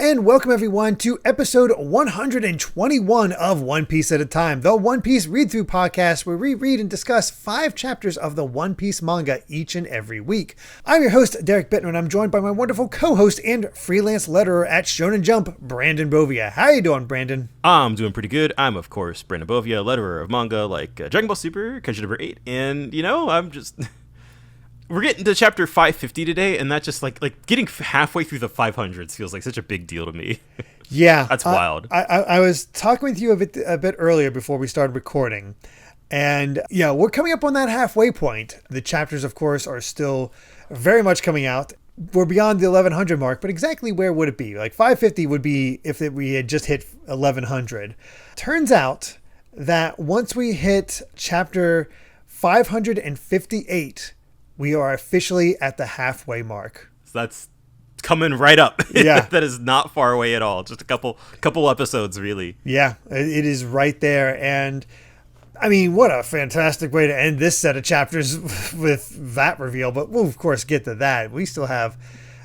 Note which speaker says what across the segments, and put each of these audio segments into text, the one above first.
Speaker 1: and welcome everyone to episode 121 of One Piece at a Time, the One Piece read-through podcast where we read and discuss 5 chapters of the One Piece manga each and every week. I'm your host, Derek Bittner, and I'm joined by my wonderful co-host and freelance letterer at Shonen Jump, Brandon Bovia. How you doing, Brandon?
Speaker 2: I'm doing pretty good. I'm, of course, Brandon Bovia, letterer of manga like Dragon Ball Super, Kenshi number 8, and, I'm just... We're getting to chapter 550 today, and that just like getting halfway through the 500s feels like such a big deal to me.
Speaker 1: Yeah.
Speaker 2: That's wild.
Speaker 1: I was talking with you a bit earlier before we started recording, and yeah, we're coming up on that halfway point. The chapters, of course, are still very much coming out. We're beyond the 1100 mark, but exactly where would it be? Like 550 would be if we had just hit 1100. Turns out that once we hit chapter 558, we are officially at the halfway mark.
Speaker 2: So that's coming right up.
Speaker 1: Yeah.
Speaker 2: That is not far away at all. Just a couple episodes, really.
Speaker 1: Yeah, it is right there. And I mean, what a fantastic way to end this set of chapters with that reveal. But we'll, of course, get to that. We still have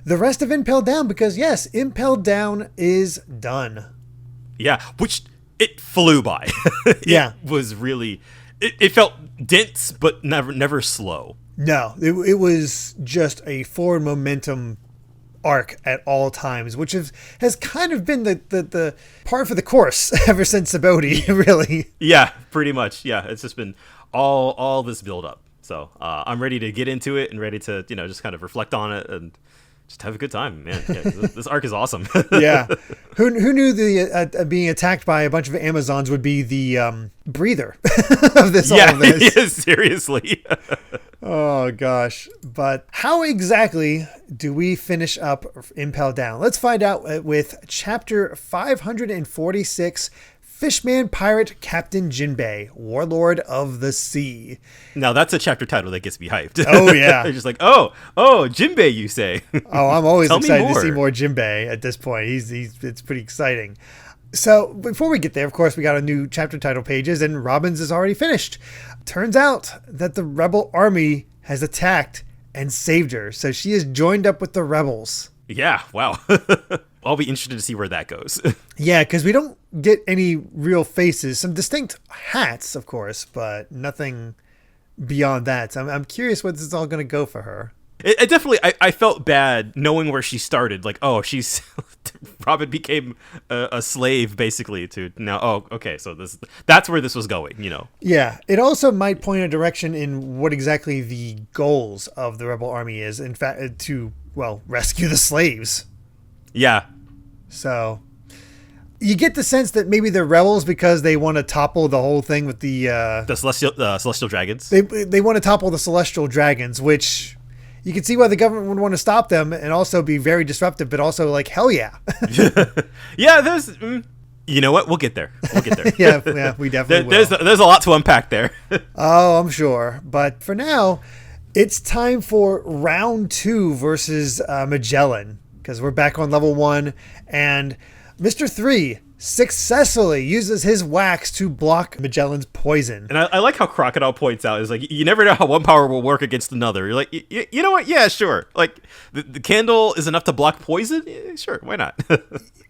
Speaker 1: the rest of Impel Down because, yes, Impel Down is done.
Speaker 2: Yeah, which it flew by.
Speaker 1: Yeah.
Speaker 2: It was really... It felt dense, but never slow.
Speaker 1: No, it was just a forward momentum arc at all times, which has kind of been the par for the course ever since Saboti, really.
Speaker 2: Yeah, pretty much. Yeah, it's just been all this build up. So I'm ready to get into it and ready to just kind of reflect on it and just have a good time, man. Yeah, this arc is awesome.
Speaker 1: Yeah, who knew the being attacked by a bunch of Amazons would be the breather of this?
Speaker 2: Yeah,
Speaker 1: all of this.
Speaker 2: Yeah, seriously.
Speaker 1: Oh gosh, but how exactly do we finish up Impel Down? Let's find out with chapter 546, Fishman Pirate Captain Jinbei, Warlord of the Sea.
Speaker 2: Now that's a chapter title that gets me hyped.
Speaker 1: Oh yeah.
Speaker 2: They're just like, oh, Jinbei, you say.
Speaker 1: Oh, I'm always excited to
Speaker 2: more.
Speaker 1: see more Jinbei at this point. It's pretty exciting. So before we get there, of course, we got a new chapter title pages, and Robin's is already finished. Turns out that the rebel army has attacked and saved her, so she is joined up with the rebels.
Speaker 2: Yeah, wow. I'll be interested to see where that goes.
Speaker 1: Yeah, because we don't get any real faces. Some distinct hats, of course, but nothing beyond that. So I'm curious what this is all going to go for her.
Speaker 2: It definitely, I felt bad knowing where she started. Like, oh, she's Robin became a slave basically to now. Oh, okay, so that's where this was going,
Speaker 1: Yeah, it also might point a direction in what exactly the goals of the rebel army is. In fact, to rescue the slaves.
Speaker 2: Yeah.
Speaker 1: So you get the sense that maybe they're rebels because they want to topple the whole thing with the
Speaker 2: celestial dragons.
Speaker 1: They want to topple the celestial dragons, which you can see why the government would want to stop them and also be very disruptive, but also like, hell yeah.
Speaker 2: Yeah, there's... You know what? We'll get there.
Speaker 1: Yeah, we definitely will.
Speaker 2: There's a lot to unpack there.
Speaker 1: Oh, I'm sure. But for now, it's time for round 2 versus Magellan, because we're back on level 1, and Mr. 3 successfully uses his wax to block Magellan's poison.
Speaker 2: And I like how Crocodile points out, is like, you never know how one power will work against another. You're like, you know what? Yeah, sure. Like, the candle is enough to block poison? Yeah, sure, why not?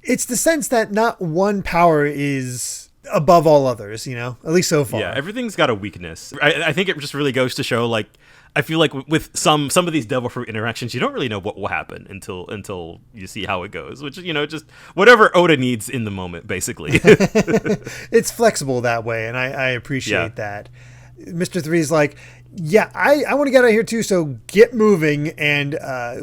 Speaker 1: It's the sense that not one power is above all others, at least so far.
Speaker 2: Yeah, everything's got a weakness. I think it just really goes to show, like, I feel like with some of these devil fruit interactions, you don't really know what will happen until you see how it goes, which, just whatever Oda needs in the moment, basically.
Speaker 1: It's flexible that way, and I appreciate that. Mr. 3 is like, yeah, I want to get out of here too, so get moving. And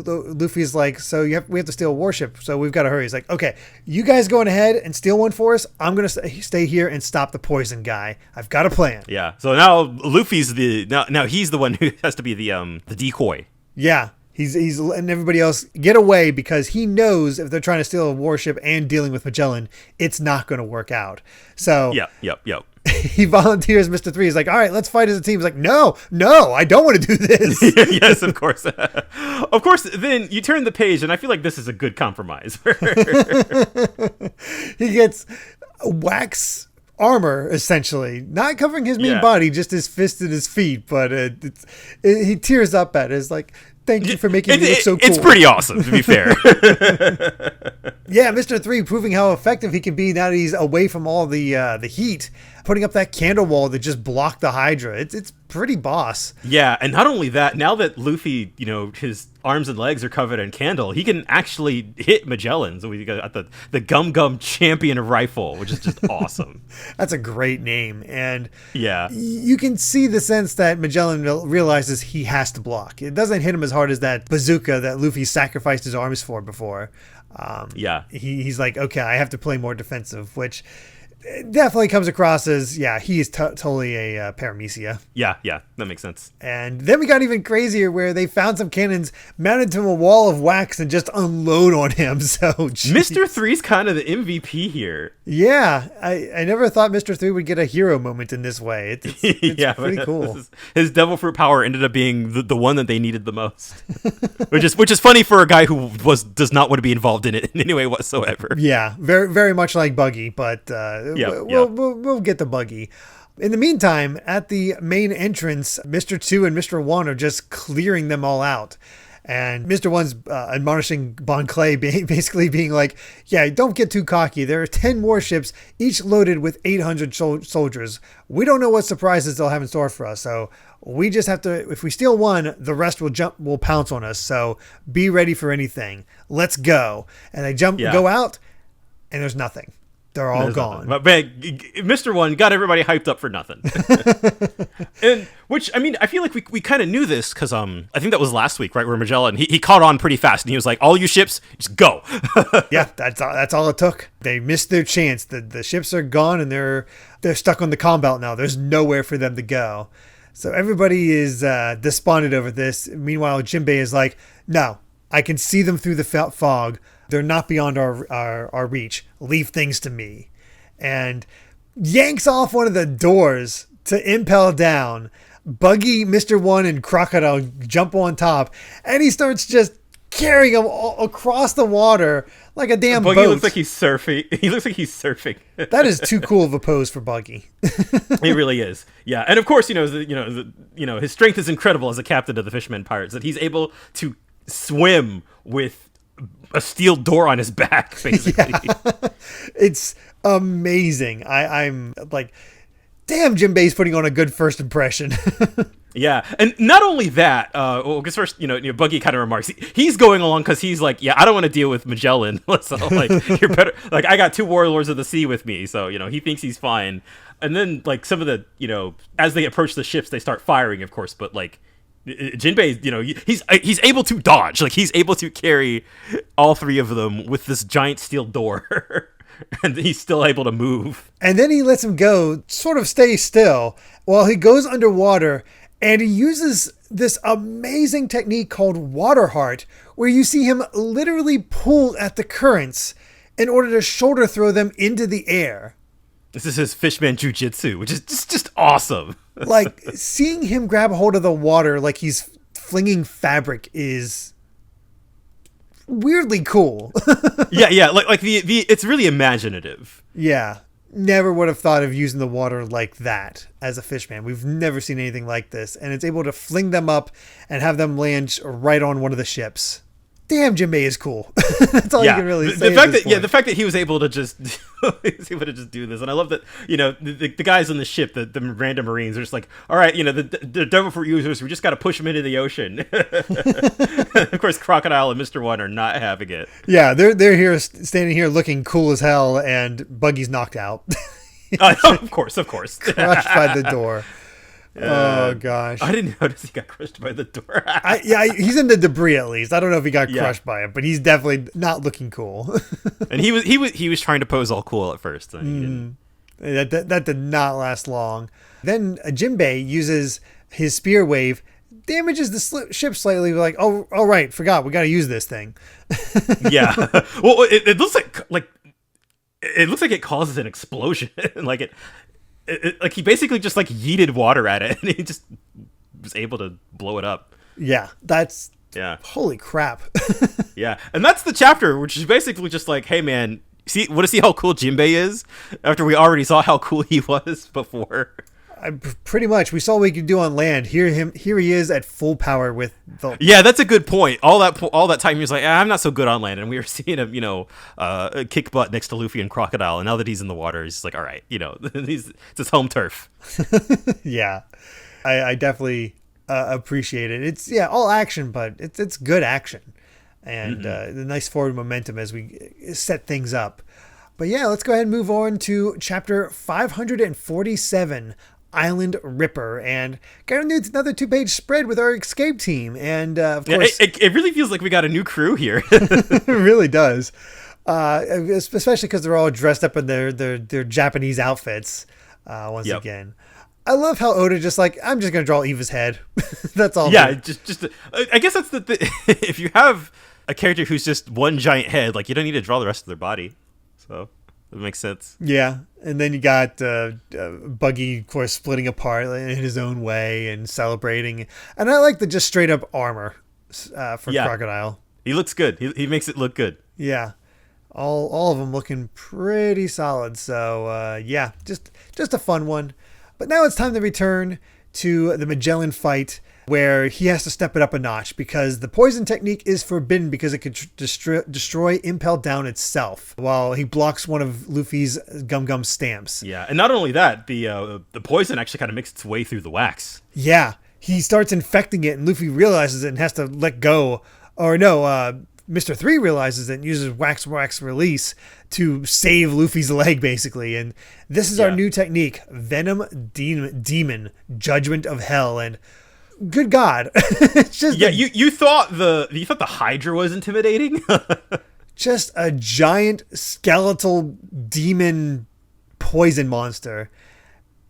Speaker 1: Luffy's like, so we have to steal a warship, so we've got to hurry. He's like, okay, you guys going ahead and steal one for us. I'm going to stay here and stop the poison guy. I've got a plan.
Speaker 2: Yeah, so now Luffy's now he's the one who has to be the decoy.
Speaker 1: Yeah, he's letting everybody else get away because he knows if they're trying to steal a warship and dealing with Magellan, it's not going to work out. So
Speaker 2: Yep.
Speaker 1: He volunteers Mr. 3. He's like, all right, let's fight as a team. He's like, no, I don't want to do this.
Speaker 2: Yes, of course. Of course, then you turn the page, and I feel like this is a good compromise.
Speaker 1: He gets wax armor, essentially. Not covering his mean body, just his fist and his feet. But he tears up at it. It's like, Thank you for making me look so cool.
Speaker 2: It's pretty awesome, to be fair.
Speaker 1: Yeah, Mr. 3 proving how effective he can be now that he's away from all the heat, putting up that candle wall that just blocked the Hydra. It's pretty boss.
Speaker 2: Yeah, and not only that, now that Luffy, his arms and legs are covered in candle, he can actually hit Magellan. So we got the Gum Gum Champion Rifle, which is just awesome.
Speaker 1: That's a great name. And
Speaker 2: yeah,
Speaker 1: you can see the sense that Magellan realizes he has to block. It doesn't hit him as hard as that bazooka that Luffy sacrificed his arms for before. He's like, okay, I have to play more defensive, which definitely comes across as, he is totally a paramecia.
Speaker 2: Yeah, that makes sense.
Speaker 1: And then we got even crazier where they found some cannons mounted to a wall of wax and just unload on him. So geez.
Speaker 2: Mr. 3's kind of the MVP here.
Speaker 1: Yeah, I never thought Mr. 3 would get a hero moment in this way. It's pretty cool.
Speaker 2: His devil fruit power ended up being the one that they needed the most, which is funny for a guy who does not want to be involved in it in any way whatsoever.
Speaker 1: Yeah, very very much like Buggy, but we'll get the Buggy. In the meantime, at the main entrance, Mr. 2 and Mr. 1 are just clearing them all out. And Mr. 1's admonishing Bon Clay, basically being like, don't get too cocky. There are 10 more ships, each loaded with 800 soldiers. We don't know what surprises they'll have in store for us. So we just have to, if we steal one, the rest will pounce on us. So be ready for anything. Let's go. And they go out, and there's nothing. They're all gone.
Speaker 2: But man, Mr. 1 got everybody hyped up for nothing. And which, I mean, I feel like we kind of knew this because I think that was last week, right, where Magellan, he caught on pretty fast and he was like, all you ships, just go.
Speaker 1: Yeah, that's all it took. They missed their chance. The ships are gone and they're stuck on the comm belt now. There's nowhere for them to go. So everybody is despondent over this. Meanwhile, Jinbei is like, no, I can see them through the fog. They're not beyond our reach. Leave things to me. And yanks off one of the doors to Impel Down. Buggy, Mr. 1, and Crocodile jump on top. And he starts just carrying them across the water like a damn
Speaker 2: Buggy
Speaker 1: boat.
Speaker 2: looks like he's surfing. He looks like he's surfing.
Speaker 1: That is too cool of a pose for Buggy.
Speaker 2: It really is. Yeah, and of course, his strength is incredible as a captain of the Fishermen Pirates, that he's able to swim with a steel door on his back, basically.
Speaker 1: Yeah. It's amazing. I'm like, damn, Jinbei's putting on a good first impression.
Speaker 2: Yeah, and not only that, because first, Buggy kind of remarks, he's going along because he's like, I don't want to deal with Magellan. So, like, you're better. Like, I got 2 warlords of the sea with me, so, he thinks he's fine. And then, like, some of the, as they approach the ships, they start firing, of course, but, like, Jinbei, he's able to dodge. Like, he's able to carry all 3 of them with this giant steel door. And he's still able to move. And
Speaker 1: then he lets him go, sort of stay still, while he goes underwater. And he uses this amazing technique called water heart, where you see him literally pull at the currents in order to shoulder throw them into the air.
Speaker 2: This is his fishman jujitsu, which is just awesome.
Speaker 1: Like, seeing him grab a hold of the water like he's flinging fabric is weirdly cool.
Speaker 2: Yeah, like the it's really imaginative.
Speaker 1: Yeah. Never would have thought of using the water like that as a fishman. We've never seen anything like this. And it's able to fling them up and have them land right on one of the ships. Damn, Jinbei is cool. That's all you can really say.
Speaker 2: The fact that he was able to just do this, and I love that the guys on the ship, the random Marines, are just like, all right, the devil fruit users, we just got to push them into the ocean. Of course, Crocodile and Mr. 1 are not having it.
Speaker 1: Yeah, they're here standing here looking cool as hell, and Buggy's knocked out.
Speaker 2: Of course,
Speaker 1: crushed by the door. Oh gosh!
Speaker 2: I didn't notice he got crushed by the door.
Speaker 1: He's in the debris at least. I don't know if he got crushed by it, but he's definitely not looking cool.
Speaker 2: And he was trying to pose all cool at first.
Speaker 1: That did not last long. Then Jinbei uses his spear wave, damages the ship slightly. We're like, oh, all right, forgot we got to use this thing.
Speaker 2: Yeah. Well, it looks like it causes an explosion. Like like he basically just like yeeted water at it, and he just was able to blow it up.
Speaker 1: Yeah, holy crap.
Speaker 2: Yeah, and that's the chapter, which is basically just like, hey man, want to see how cool Jinbei is after we already saw how cool he was before.
Speaker 1: Pretty much. We saw what he could do on land. Here he is at full power with the.
Speaker 2: Yeah, that's a good point. All that time he was like, I'm not so good on land, and we were seeing him, kick butt next to Luffy and Crocodile. And now that he's in the water, he's just like, all right, it's his home turf.
Speaker 1: Yeah, I definitely appreciate it. It's all action, but it's good action, and the nice forward momentum as we set things up. But yeah, let's go ahead and move on to chapter 547, Island Ripper, and got another 2-page spread with our escape team. And of course,
Speaker 2: it really feels like we got a new crew here.
Speaker 1: It really does, especially because they're all dressed up in their Japanese outfits. Once again, I love how Oda just like, I'm just gonna draw Eva's head. That's all.
Speaker 2: Yeah, just I guess that's if you have a character who's just one giant head, like you don't need to draw the rest of their body. So that makes sense.
Speaker 1: Yeah, and then you got Buggy, of course, splitting apart in his own way and celebrating. And I like the just straight up armor for Crocodile.
Speaker 2: He looks good. He makes it look good.
Speaker 1: Yeah, all of them looking pretty solid. So just a fun one. But now it's time to return to the Magellan fight, where he has to step it up a notch because the poison technique is forbidden because it could destroy Impel Down itself while he blocks one of Luffy's Gum stamps.
Speaker 2: Yeah, and not only that, the poison actually kind of makes its way through the wax.
Speaker 1: Yeah, he starts infecting it and Luffy realizes it and has to let go. Or no, Mr. 3 realizes it and uses wax release to save Luffy's leg, basically. And this is our new technique, Venom Demon, Judgment of Hell. And good God. It's just
Speaker 2: you thought the Hydra was intimidating?
Speaker 1: Just a giant skeletal demon poison monster.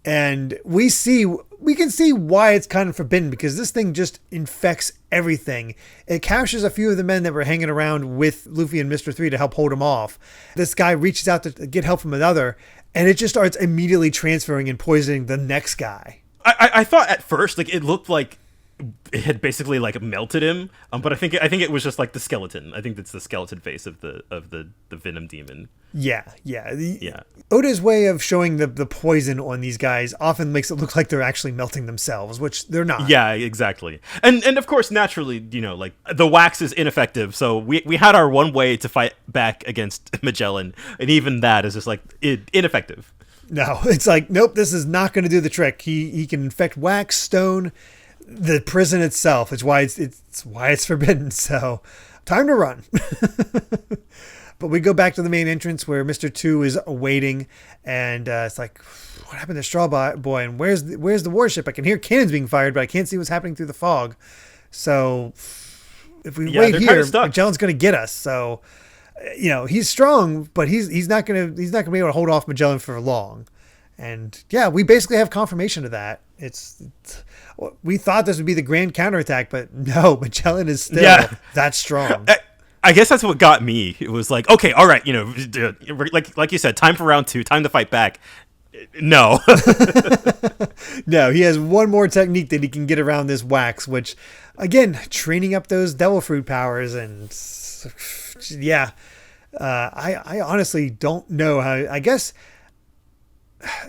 Speaker 1: And we can see why it's kind of forbidden, because this thing just infects everything. It captures a few of the men that were hanging around with Luffy and Mr. 3 to help hold him off. This guy reaches out to get help from another, and it just starts immediately transferring and poisoning the next guy.
Speaker 2: I thought at first like it looked like it had basically like melted him, but I think it was just like the skeleton. I think that's the skeleton face of the Venom Demon.
Speaker 1: Yeah. Oda's way of showing the poison on these guys often makes it look like they're actually melting themselves, which they're not.
Speaker 2: Yeah, exactly. And of course, naturally, like the wax is ineffective, so we had our one way to fight back against Magellan, and even that is just like ineffective.
Speaker 1: No, it's like, nope, this is not going to do the trick. He can infect wax, stone, the prison itself. It's why it's forbidden. So, time to run. But we go back to the main entrance where Mr. 2 is waiting, and it's like, what happened to Straw Boy? And where's the warship? I can hear cannons being fired, but I can't see what's happening through the fog. So, if we wait here, Magellan's going to get us. So, he's strong, but he's not gonna be able to hold off Magellan for long. And yeah, we basically have confirmation of that. We thought this would be the grand counterattack, but no, Magellan is still that strong.
Speaker 2: I guess that's what got me. It was like, okay, all right, like you said, time for round 2, time to fight back. No.
Speaker 1: No, he has one more technique that he can get around this wax, which, again, training up those devil fruit powers. And yeah, I honestly don't know how. I guess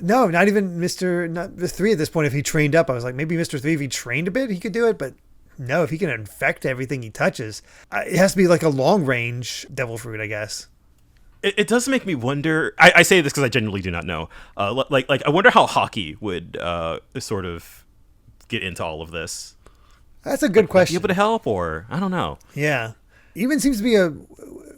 Speaker 1: no, not even Mr. 3 at this point. If he trained up, I was like, maybe Mr. 3, if he trained a bit, he could do it. But no, if he can infect everything he touches, it has to be like a long range devil fruit, I guess.
Speaker 2: It does make me wonder. I say this because I genuinely do not know. Like I wonder how Hockey would sort of get into all of this.
Speaker 1: That's a good question.
Speaker 2: Be able to help, or I don't know.
Speaker 1: Yeah, even seems to be a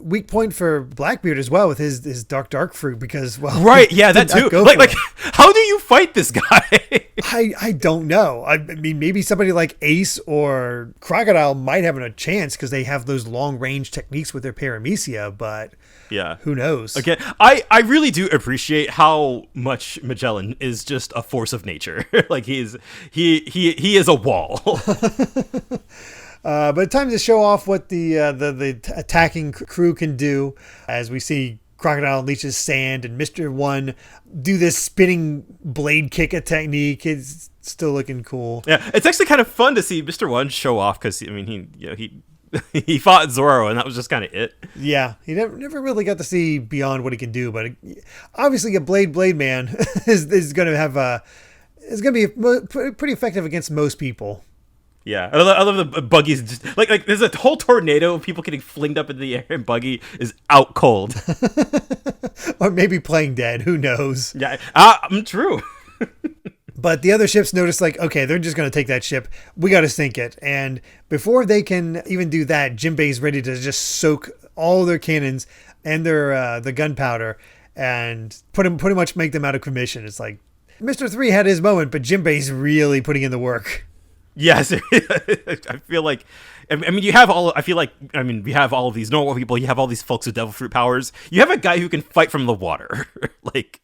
Speaker 1: weak point for Blackbeard as well with his dark fruit, because
Speaker 2: right, yeah, that too. Like how do you fight this guy?
Speaker 1: I don't know. I mean, maybe somebody like Ace or Crocodile might have a chance because they have those long range techniques with their paramecia, but
Speaker 2: yeah,
Speaker 1: who knows?
Speaker 2: Again, I really do appreciate how much Magellan is just a force of nature. Like he is a wall.
Speaker 1: But time to show off what the attacking crew can do, as we see Crocodile unleashes sand and Mr. 1 do this spinning blade kick technique. It's still looking cool.
Speaker 2: Yeah, it's actually kind of fun to see Mr. 1 show off, because I mean he fought Zoro and that was just kind of it.
Speaker 1: Yeah, he never really got to see beyond what he can do, but obviously a blade man is going to have it's going to be pretty effective against most people.
Speaker 2: Yeah, I love the buggies. Just like there's a whole tornado of people getting flinged up into the air, and Buggy is out cold.
Speaker 1: Or maybe playing dead. Who knows?
Speaker 2: Yeah, true.
Speaker 1: But the other ships notice, like, okay, they're just going to take that ship. We got to sink it. And before they can even do that, Jinbei's ready to just soak all their cannons and their the gunpowder and pretty much make them out of commission. It's like Mr. 3 had his moment, but Jinbei's really putting in the work.
Speaker 2: Yes, I feel like, I mean, you have all, I feel like, I mean, we have all of these normal people, you have all these folks with devil fruit powers, you have a guy who can fight from the water, like,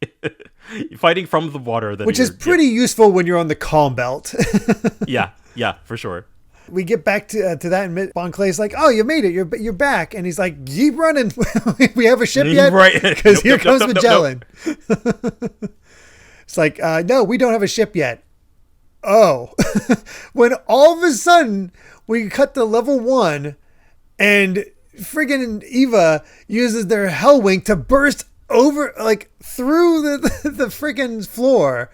Speaker 2: fighting from the water.
Speaker 1: Which is pretty useful when you're on the calm belt.
Speaker 2: Yeah, for sure.
Speaker 1: We get back to that, and Bon Clay's like, "Oh, you made it! You're back!" And he's like, "Keep running! We have a ship yet?"
Speaker 2: Right?
Speaker 1: Because here comes Magellan. It's like, no, we don't have a ship yet. Oh, when all of a sudden we cut to level 1, and friggin' Eva uses their Hellwing to burst over, like, through the friggin' floor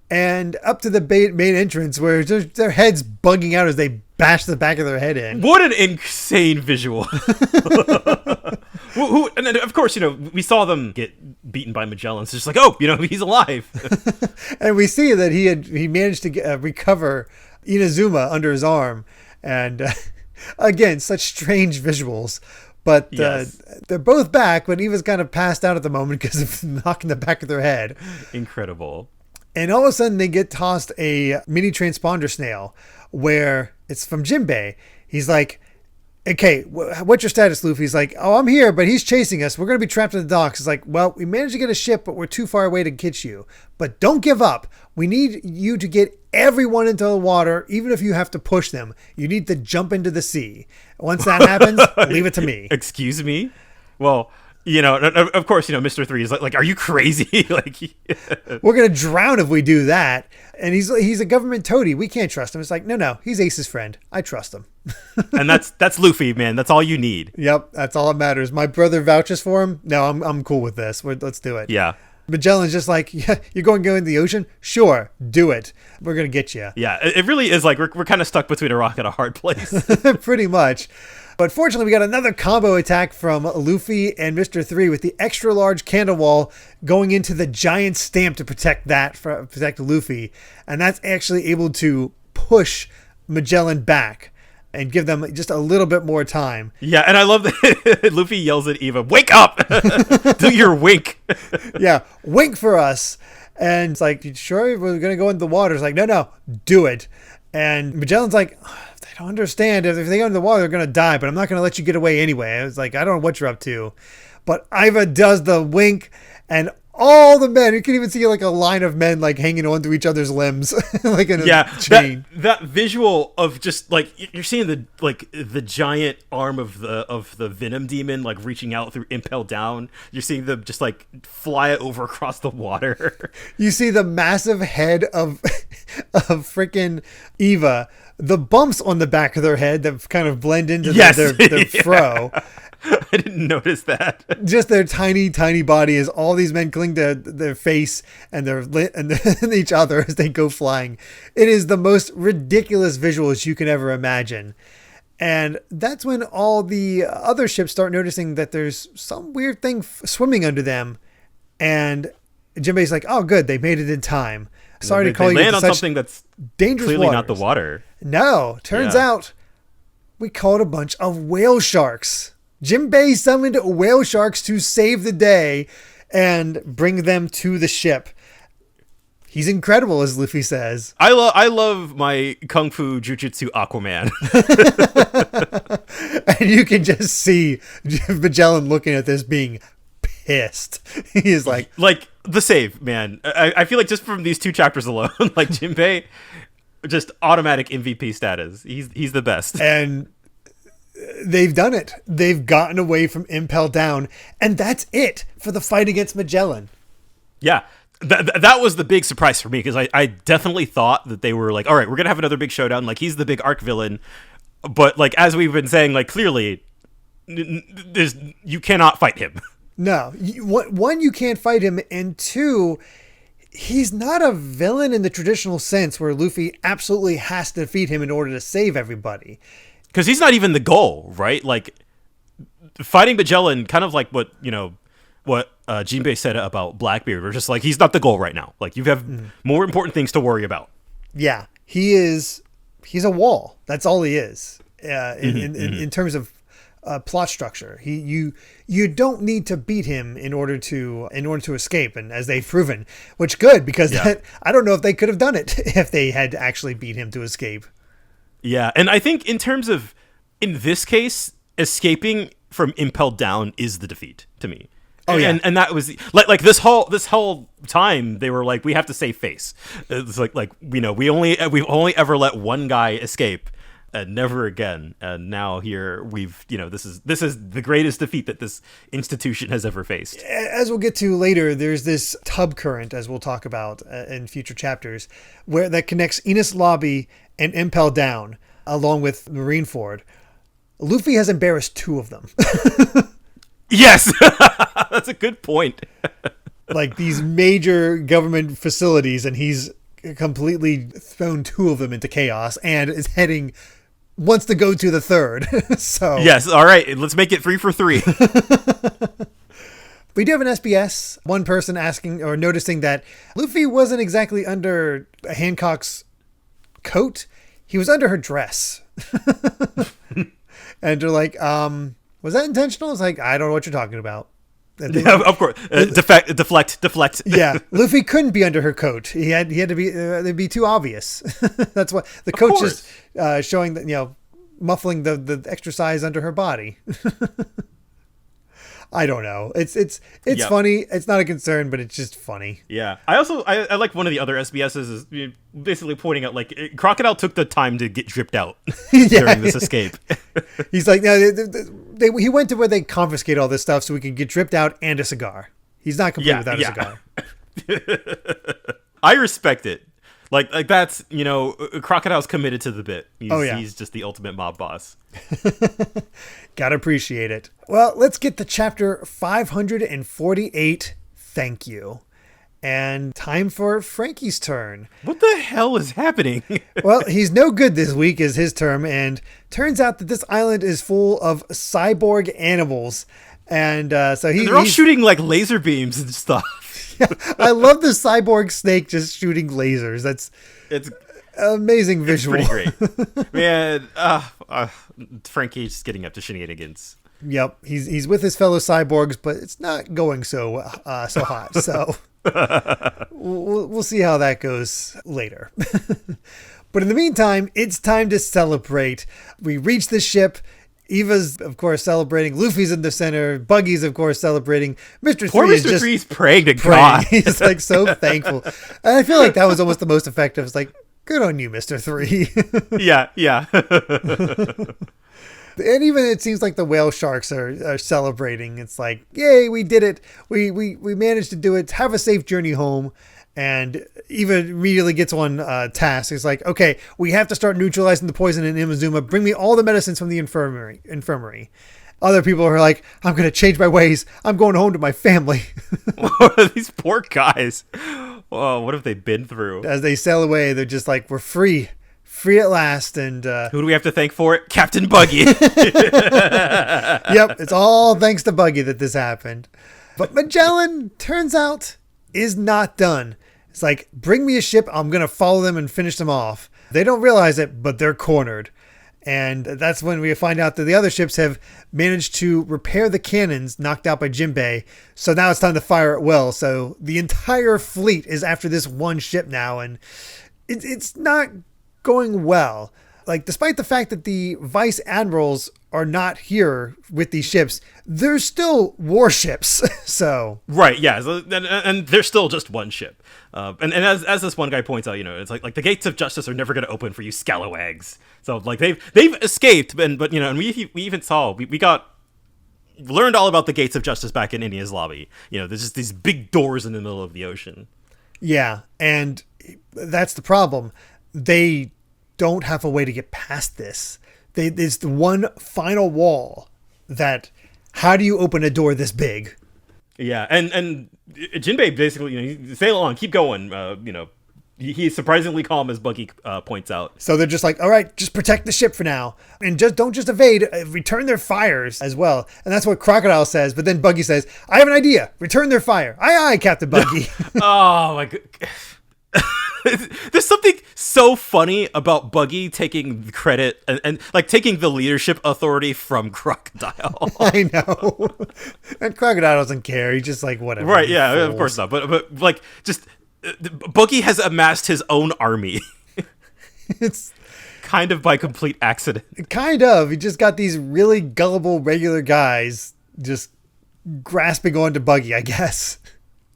Speaker 1: and up to the main entrance, where their heads bugging out as they bash the back of their head in.
Speaker 2: What an insane visual! And then, of course, we saw them get beaten by Magellan. So it's just like, oh, he's alive.
Speaker 1: And we see that he managed to recover Inazuma under his arm, and again, such strange visuals. But yes. They're both back, but Eva's kind of passed out at the moment because of knocking the back of their head.
Speaker 2: Incredible.
Speaker 1: And all of a sudden, they get tossed a mini transponder snail, where it's from Jinbei. He's like, "Okay, what's your status, Luffy?" He's like, "Oh, I'm here, but he's chasing us. We're going to be trapped in the docks." It's like, "Well, we managed to get a ship, but we're too far away to catch you. But don't give up. We need you to get everyone into the water, even if you have to push them. You need to jump into the sea. Once that happens, leave it to me."
Speaker 2: Excuse me? Well, of course, Mr. 3 is like, are you crazy? Like,
Speaker 1: we're going to drown if we do that. And he's a government toady. We can't trust him. It's like, no, he's Ace's friend. I trust him.
Speaker 2: And that's Luffy, man. That's all you need.
Speaker 1: Yep, that's all that matters. My brother vouches for him. No, I'm cool with this. Let's do it.
Speaker 2: Yeah.
Speaker 1: Magellan's just like, yeah, you're going to go into the ocean? Sure, do it. We're going to get you.
Speaker 2: Yeah, it really is like we're kind of stuck between a rock and a hard place.
Speaker 1: Pretty much. But fortunately, we got another combo attack from Luffy and Mr. 3 with the extra large candle wall going into the giant stamp to protect Luffy. And that's actually able to push Magellan back and give them just a little bit more time.
Speaker 2: Yeah, and I love that Luffy yells at Eva, "Wake up! Do your wink."
Speaker 1: Yeah, wink for us. And it's like, "You sure we're going to go into the water?" It's like, no, do it. And Magellan's like, "They don't understand. If they go into the water, they're going to die, but I'm not going to let you get away anyway." I was like, I don't know what you're up to. But Iva does the wink, and all the men, you can even see like a line of men like hanging onto each other's limbs, like in a chain.
Speaker 2: That visual of just like you're seeing the giant arm of the Venom demon like reaching out through Impel Down. You're seeing them just like fly over across the water.
Speaker 1: You see the massive head of freaking Eva. The bumps on the back of their head that kind of blend into their fro.
Speaker 2: I didn't notice that.
Speaker 1: Just their tiny, tiny body as all these men cling to their face and and each other as they go flying. It is the most ridiculous visuals you can ever imagine. And that's when all the other ships start noticing that there's some weird thing swimming under them. And Jinbei's like, "Oh, good, they made it in time. Sorry to call you
Speaker 2: land on something that's
Speaker 1: dangerous
Speaker 2: clearly
Speaker 1: waters."
Speaker 2: Not the water.
Speaker 1: No, turns out we caught a bunch of whale sharks. Jinbei summoned whale sharks to save the day and bring them to the ship. He's incredible, as Luffy says.
Speaker 2: I love my Kung Fu Jujutsu Aquaman.
Speaker 1: And you can just see Magellan looking at this being pissed. He is like
Speaker 2: the save, man. I feel like just from these 2 chapters alone, like Jinbei, just automatic MVP status. He's the best.
Speaker 1: And they've done it. They've gotten away from Impel Down, and that's it for the fight against Magellan.
Speaker 2: Yeah, that was the big surprise for me, because I definitely thought that they were like, all right, we're gonna have another big showdown. Like, he's the big arc villain, but like as we've been saying, like clearly, you cannot fight him.
Speaker 1: No, one, you can't fight him, and 2, he's not a villain in the traditional sense where Luffy absolutely has to defeat him in order to save everybody.
Speaker 2: Because he's not even the goal, right? Like, fighting Magellan, kind of like what Jinbei said about Blackbeard, we're just like, he's not the goal right now. Like, you have more important things to worry about.
Speaker 1: Yeah, he's a wall. That's all he is. In terms of plot structure, you don't need to beat him in order to escape, and as they've proven, which good, because I don't know if they could have done it if they had actually beat him to escape. Yeah,
Speaker 2: and I think in terms of, in this case, escaping from Impel Down is the defeat to me. Oh yeah, and that was like this whole time they were like, we have to save face. It's like we've only ever let one guy escape, and never again. And now here this is the greatest defeat that this institution has ever faced.
Speaker 1: As we'll get to later, there's this tub current, as we'll talk about in future chapters, that connects Enies Lobby and Impel Down, along with Marineford. Luffy has embarrassed 2 of them.
Speaker 2: Yes, that's a good point.
Speaker 1: Like these major government facilities, and he's completely thrown 2 of them into chaos, and wants to go to the 3rd. So
Speaker 2: yes, all right, let's make it 3 for 3.
Speaker 1: We do have an SBS. One person asking or noticing that Luffy wasn't exactly under Hancock's coat; he was under her dress. And they're like, was that intentional? It's like, I don't know what you're talking about.
Speaker 2: Yeah, of course. Deflect.
Speaker 1: Yeah, Luffy couldn't be under her coat. He had to be. It'd be too obvious. That's why the coat is showing that, muffling the extra size under her body. I don't know. It's funny. It's not a concern, but it's just funny.
Speaker 2: Yeah. I like one of the other SBSs is basically pointing out, like, Crocodile took the time to get dripped out during this escape.
Speaker 1: He's like, no, he went to where they confiscate all this stuff so we can get dripped out and a cigar. He's not complete without a cigar.
Speaker 2: I respect it. Like that's, Crocodile's committed to the bit. He's just the ultimate mob boss.
Speaker 1: Gotta appreciate it. Well, let's get to chapter 548. Thank you. And time for Frankie's turn.
Speaker 2: What the hell is happening?
Speaker 1: Well, he's no good this week is his term, and turns out that this island is full of cyborg animals. And so they're
Speaker 2: all shooting like laser beams and stuff.
Speaker 1: Yeah, I love the cyborg snake just shooting lasers. It's amazing visual.
Speaker 2: It's pretty great. Man, Frankie's getting up to shenanigans.
Speaker 1: Yep, he's with his fellow cyborgs, but it's not going so hot. So we'll see how that goes later. But in the meantime, it's time to celebrate. We reach the ship. Eva's, of course, celebrating. Luffy's in the center. Buggy's, of course, celebrating. Mr.
Speaker 2: Poor
Speaker 1: 3
Speaker 2: Mr.
Speaker 1: is just
Speaker 2: 3's praying to God.
Speaker 1: He's like so thankful. And I feel like that was almost the most effective. It's like, good on you, Mr. 3.
Speaker 2: Yeah.
Speaker 1: And even it seems like the whale sharks are celebrating. It's like, yay, we did it. We managed to do it. Have a safe journey home. And Eva immediately gets on task. It's like, okay, we have to start neutralizing the poison in Imazuma. Bring me all the medicines from the infirmary. Other people are like, I'm going to change my ways. I'm going home to my family.
Speaker 2: These poor guys. Oh, what have they been through?
Speaker 1: As they sail away, they're just like, we're free at last. And
Speaker 2: who do we have to thank for it? Captain Buggy.
Speaker 1: Yep, it's all thanks to Buggy that this happened. But Magellan, turns out, is not done. It's like, bring me a ship. I'm going to follow them and finish them off. They don't realize it, but they're cornered. And that's when we find out that the other ships have managed to repair the cannons knocked out by Jinbei. So now it's time to fire at will. So the entire fleet is after this one ship now. And it's not going well. Like, despite the fact that the vice admirals are not here with these ships, they're still warships. So
Speaker 2: right, yeah, and they're still just one ship. And as this one guy points out, it's like the gates of justice are never going to open for you scalawags. So like they've escaped, and we even saw we learned all about the gates of justice back in Enies Lobby. There's just these big doors in the middle of the ocean.
Speaker 1: Yeah, and that's the problem. They don't have a way to get past this. There's the one final wall that, how do you open a door this big?
Speaker 2: Yeah, and Jinbei basically, sail on, keep going. He's surprisingly calm, as Buggy points out.
Speaker 1: So they're just like, all right, just protect the ship for now, and don't just evade, return their fires as well. And that's what Crocodile says. But then Buggy says, I have an idea. Return their fire. Aye, aye, Captain Buggy.
Speaker 2: Oh my god. There's something so funny about Buggy taking the credit and like taking the leadership authority from Crocodile.
Speaker 1: I know. And Crocodile doesn't care. He's just like, whatever.
Speaker 2: Right, yeah, of course not. But like, just Buggy has amassed his own army.
Speaker 1: It's
Speaker 2: kind of by complete accident.
Speaker 1: Kind of. He just got these really gullible regular guys just grasping onto Buggy, I guess.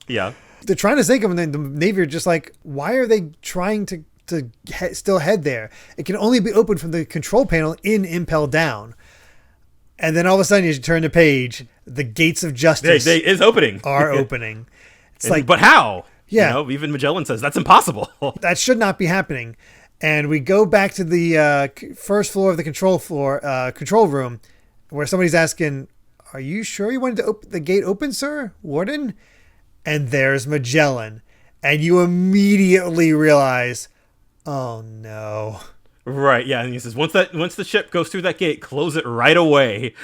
Speaker 2: Yeah.
Speaker 1: They're trying to sink him, and then the Navy are just like, why are they trying to still head there? It can only be opened from the control panel in Impel Down. And then all of a sudden, as you turn the page, the gates of justice
Speaker 2: is opening.
Speaker 1: Are opening. It's like,
Speaker 2: but how?
Speaker 1: Yeah.
Speaker 2: Even Magellan says that's impossible.
Speaker 1: That should not be happening. And we go back to the first floor of the control room, where somebody's asking, "Are you sure you wanted to open the gate open, sir, Warden?" And there's Magellan. And you immediately realize, oh no.
Speaker 2: Right, yeah. And he says, once the ship goes through that gate, close it right away.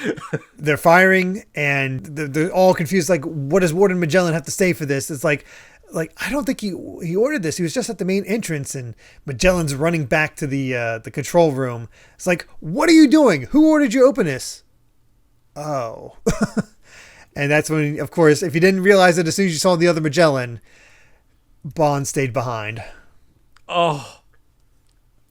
Speaker 1: They're firing, and they're all confused. Like, what does Warden Magellan have to say for this? It's like I don't think he ordered this. He was just at the main entrance, and Magellan's running back to the control room. It's like, what are you doing? Who ordered you open this? Oh. And that's when, of course, if you didn't realize it as soon as you saw the other Magellan, Bond stayed behind.
Speaker 2: Oh.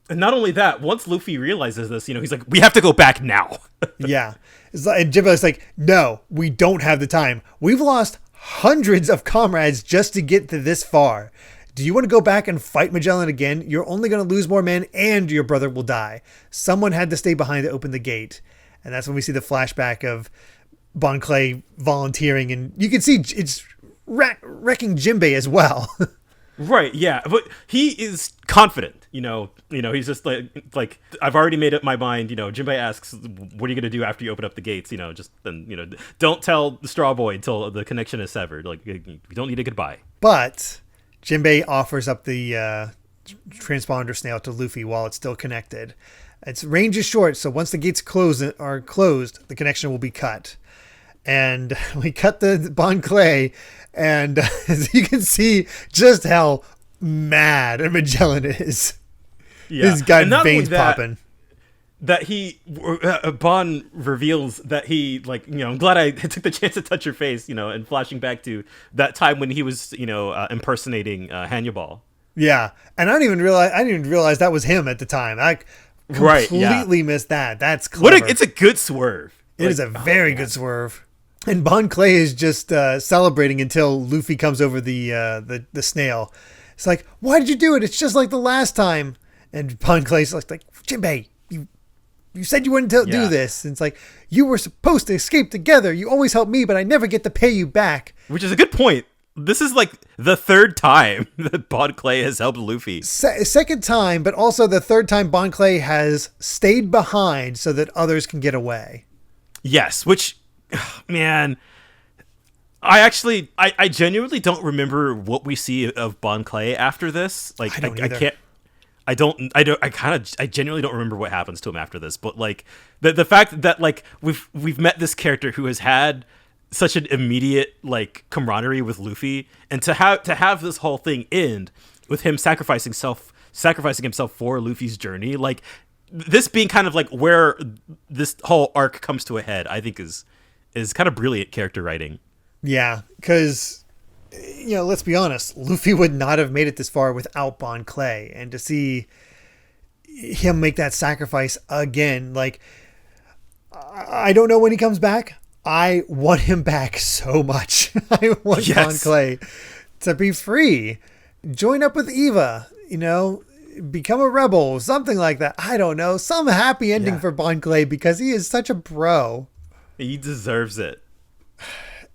Speaker 2: And not only that, once Luffy realizes this, he's like, we have to go back now.
Speaker 1: Yeah. And Jinbei's like, no, we don't have the time. We've lost hundreds of comrades just to get to this far. Do you want to go back and fight Magellan again? You're only going to lose more men, and your brother will die. Someone had to stay behind to open the gate. And that's when we see the flashback of Bon Clay volunteering, and you can see it's wrecking Jinbei as well.
Speaker 2: Right, yeah, but he is confident. He's just like I've already made up my mind. Jinbei asks, "What are you gonna do after you open up the gates?" Don't tell the Straw Boy until the connection is severed. Like, we don't need a goodbye.
Speaker 1: But Jinbei offers up the transponder snail to Luffy while it's still connected. Its range is short, so once the gates are closed, the connection will be cut. And we cut the Bon Clay, and as you can see just how mad Magellan is.
Speaker 2: Yeah.
Speaker 1: He's got veins popping.
Speaker 2: That Bon reveals that he, I'm glad I took the chance to touch your face, and flashing back to that time when he was, impersonating Hannibal.
Speaker 1: Yeah, and I didn't even realize that was him at the time. I completely missed that. That's clever.
Speaker 2: It's a good swerve.
Speaker 1: It is a very good swerve. And Bon Clay is just celebrating until Luffy comes over the snail. It's like, why did you do it? It's just like the last time. And Bon Clay's like, Jinbei, you said you wouldn't do this. And it's like, you were supposed to escape together. You always help me, but I never get to pay you back.
Speaker 2: Which is a good point. This is like the third time that Bon Clay has helped Luffy.
Speaker 1: Second time, but also the third time Bon Clay has stayed behind so that others can get away. Yes,
Speaker 2: which, man, I genuinely don't remember what we see of Bon Clay after this. Like, I genuinely don't remember what happens to him after this. But like the fact that like we've met this character who has had such an immediate like camaraderie with Luffy, and to have this whole thing end with him sacrificing himself for Luffy's journey, like this being kind of like where this whole arc comes to a head, I think is kind of brilliant character writing.
Speaker 1: Yeah, because let's be honest, Luffy would not have made it this far without Bon Clay, and to see him make that sacrifice again, like I don't know when he comes back. I want him back so much. I want Bon Clay to be free. Join up with Eva, become a rebel, something like that. I don't know. Some happy ending for Bon Clay because he is such a bro.
Speaker 2: He deserves it.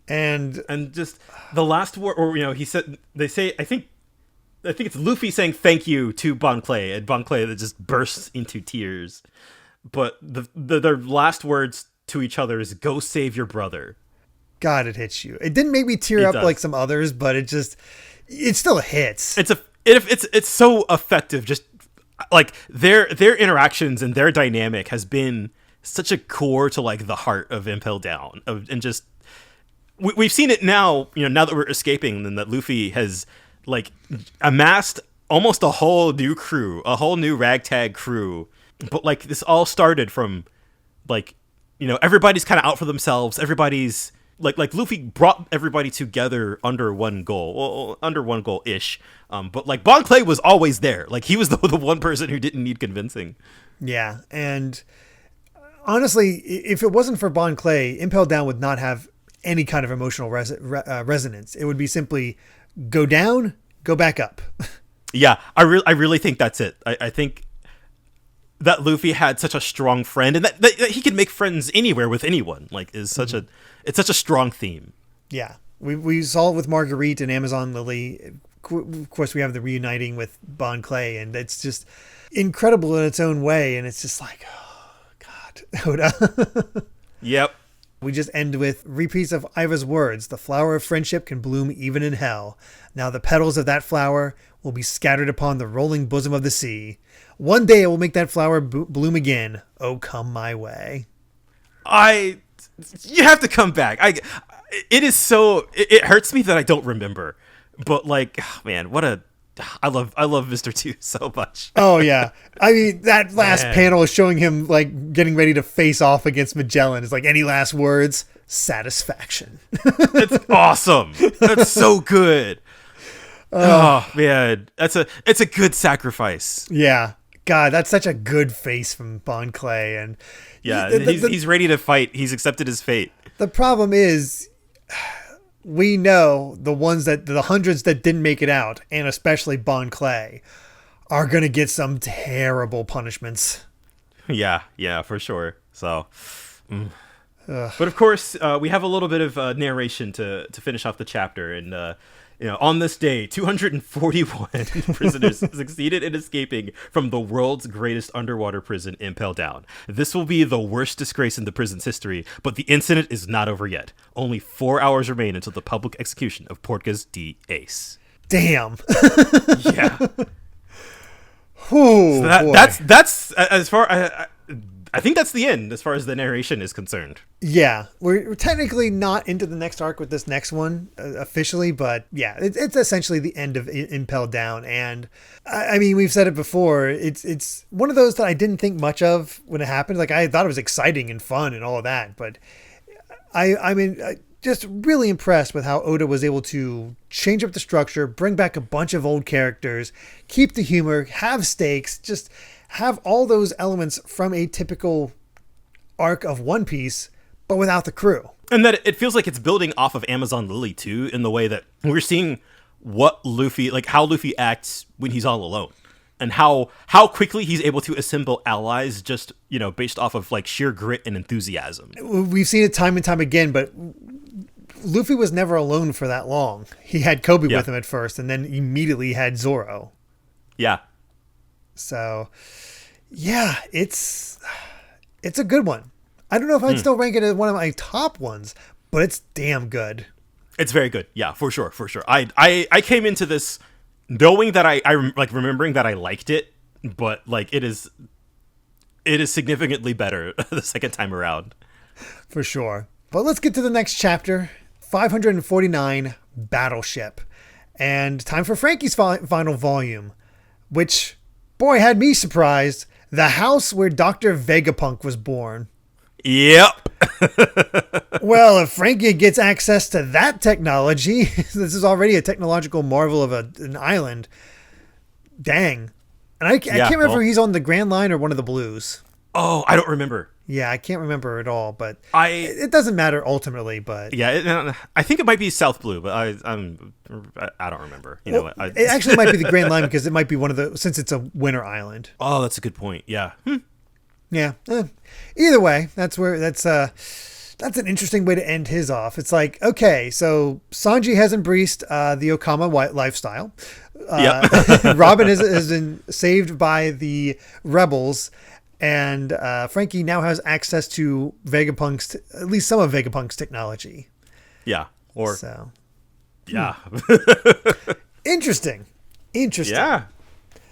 Speaker 1: And
Speaker 2: just the last word, or they say, I think it's Luffy saying thank you to Bon Clay, and Bon Clay that just bursts into tears. But their last words to each other is "Go save your brother."
Speaker 1: God, it hits you. It didn't make me tear
Speaker 2: It
Speaker 1: up
Speaker 2: does.
Speaker 1: like some others, but it still hits.
Speaker 2: It's so effective. Just like their interactions and their dynamic has been such a core to like the heart of Impel Down, and just we've seen it now. Now that we're escaping, and that Luffy has like amassed almost a whole new crew, a whole new ragtag crew. But like this all started from like everybody's kind of out for themselves. Everybody's like Luffy brought everybody together under one goal, ish. But like Bon Clay was always there. Like he was the one person who didn't need convincing.
Speaker 1: Yeah, and honestly, if it wasn't for Bon Clay, Impel Down would not have any kind of emotional resonance. It would be simply go down, go back up.
Speaker 2: Yeah, I really think that's it. I think that Luffy had such a strong friend, and that he could make friends anywhere with anyone. Like it's such a strong theme.
Speaker 1: Yeah, we saw it with Marguerite and Amazon Lily. Of course, we have the reuniting with Bon Clay, and it's just incredible in its own way. And it's just like, oh God, Oda.
Speaker 2: Yep.
Speaker 1: We just end with repeats of Iva's words. The flower of friendship can bloom even in hell. Now the petals of that flower will be scattered upon the rolling bosom of the sea. One day it will make that flower bloom again. Oh, come my way.
Speaker 2: You have to come back. It hurts me that I don't remember, but like, man, I love Mr. 2 so much.
Speaker 1: Oh yeah. I mean, that last panel is showing him like getting ready to face off against Magellan. It's like, any last words? Satisfaction.
Speaker 2: It's awesome. That's so good. Oh man, it's a good sacrifice.
Speaker 1: Yeah. God, that's such a good face from Bon Clay. And
Speaker 2: yeah, he's ready to fight. He's accepted his fate.
Speaker 1: The problem is, we know the hundreds that didn't make it out, and especially Bon Clay, are going to get some terrible punishments.
Speaker 2: Yeah, for sure. So, but of course, we have a little bit of narration to finish off the chapter, and on this day, 241 prisoners succeeded in escaping from the world's greatest underwater prison, Impel Down. This will be the worst disgrace in the prison's history, but the incident is not over yet. Only 4 hours remain until the public execution of Portgas D. Ace.
Speaker 1: Damn.
Speaker 2: Yeah.
Speaker 1: Ooh,
Speaker 2: So that's as far. I think that's the end as far as the narration is concerned.
Speaker 1: Yeah, we're technically not into the next arc with this next one officially, but yeah, it's essentially the end of Impel Down. And I mean, we've said it before. It's one of those that I didn't think much of when it happened. Like I thought it was exciting and fun and all of that, but I mean, just really impressed with how Oda was able to change up the structure, bring back a bunch of old characters, keep the humor, have stakes, just have all those elements from a typical arc of One Piece, but without the crew.
Speaker 2: And that it feels like it's building off of Amazon Lily too, in the way that we're seeing what Luffy, like how Luffy acts when he's all alone, and how quickly he's able to assemble allies just, based off of like sheer grit and enthusiasm.
Speaker 1: We've seen it time and time again, but Luffy was never alone for that long. He had Kobe with him at first, and then immediately had Zoro.
Speaker 2: Yeah.
Speaker 1: So, yeah, it's a good one. I don't know if I'd still rank it as one of my top ones, but it's damn good.
Speaker 2: It's very good. Yeah, for sure. I came into this knowing that I like remembering that I liked it, but like it is significantly better the second time around.
Speaker 1: For sure. But let's get to the next chapter, 549, Battleship. And time for Frankie's final volume, which, boy, had me surprised. The house where Dr. Vegapunk was born.
Speaker 2: Yep.
Speaker 1: Well, if Frankie gets access to that technology, this is already a technological marvel of an island. Dang. And I can't remember if he's on the Grand Line or one of the Blues.
Speaker 2: Oh, I don't remember.
Speaker 1: Yeah, I can't remember at all, but it
Speaker 2: it
Speaker 1: doesn't matter ultimately. But
Speaker 2: yeah, I think it might be South Blue, but I don't remember.
Speaker 1: It actually might be the Grand Line because it might be one of the, since it's a winter island.
Speaker 2: Oh, that's a good point. Yeah.
Speaker 1: Yeah. Either way, that's an interesting way to end his off. It's like, okay, so Sanji has embraced the Okama lifestyle. Robin has been saved by the rebels. And Frankie now has access to Vegapunk's, at least some of Vegapunk's technology.
Speaker 2: Yeah. Or
Speaker 1: So
Speaker 2: yeah.
Speaker 1: interesting.
Speaker 2: Yeah.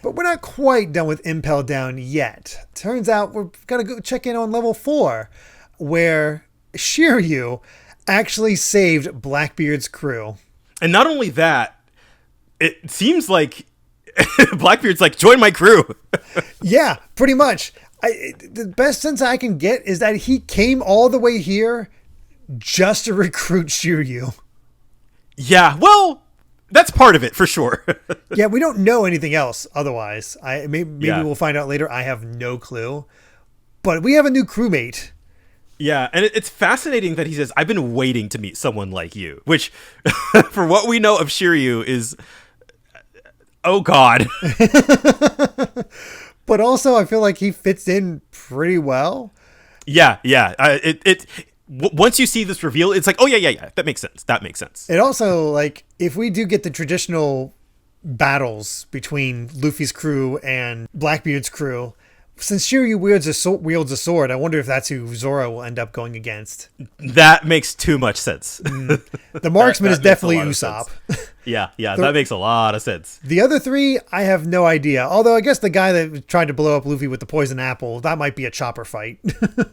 Speaker 1: But we're not quite done with Impel Down yet. Turns out we're gonna go check in on level 4, where Shiryu actually saved Blackbeard's crew.
Speaker 2: And not only that, it seems like Blackbeard's like, join my crew.
Speaker 1: Yeah, pretty much. The best sense I can get is that he came all the way here just to recruit Shiryu.
Speaker 2: Yeah, well, that's part of it for sure.
Speaker 1: Yeah, we don't know anything else otherwise. Maybe
Speaker 2: Yeah.
Speaker 1: we'll find out later. I have no clue. But we have a new crewmate.
Speaker 2: Yeah, and it's fascinating that he says, I've been waiting to meet someone like you, which, for what we know of Shiryu, is, oh God.
Speaker 1: But also, I feel like he fits in pretty well.
Speaker 2: Yeah. Once you see this reveal, it's like, oh, yeah. That makes sense.
Speaker 1: It also, like, if we do get the traditional battles between Luffy's crew and Blackbeard's crew, since Shiryu wields a sword, I wonder if that's who Zoro will end up going against.
Speaker 2: That makes too much sense.
Speaker 1: The marksman is definitely Usopp.
Speaker 2: Yeah, that makes a lot of sense.
Speaker 1: The other three, I have no idea. Although I guess the guy that tried to blow up Luffy with the poison apple, that might be a chopper fight.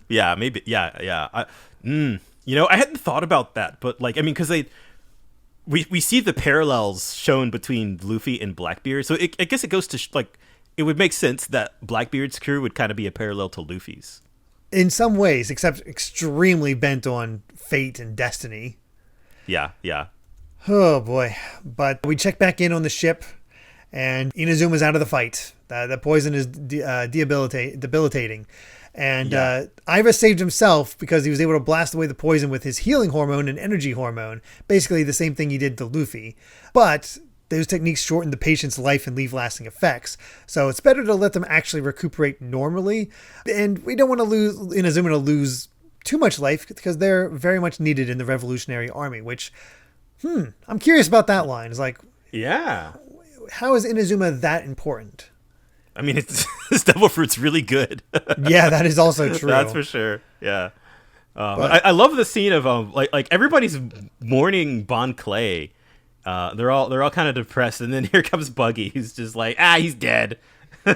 Speaker 2: Yeah, maybe. Yeah. You know, I hadn't thought about that, but like, I mean, because we see the parallels shown between Luffy and Blackbeard, so I guess it goes to like, it would make sense that Blackbeard's crew would kind of be a parallel to Luffy's.
Speaker 1: In some ways, except extremely bent on fate and destiny.
Speaker 2: Yeah.
Speaker 1: Oh boy. But we check back in on the ship, and Inazuma's out of the fight. The poison is debilitating. And Iva saved himself because he was able to blast away the poison with his healing hormone and energy hormone. Basically the same thing he did to Luffy. But those techniques shorten the patient's life and leave lasting effects. So it's better to let them actually recuperate normally. And we don't want to lose Inazuma to lose too much life because they're very much needed in the Revolutionary Army, which, I'm curious about that line. It's like,
Speaker 2: Yeah.
Speaker 1: how is Inazuma that important?
Speaker 2: I mean, this devil fruit's really good.
Speaker 1: Yeah, that is also true.
Speaker 2: That's for sure. Yeah. I love the scene of like everybody's mourning Bon Clay. They're all kind of depressed, and then here comes Buggy. He's just like, he's dead.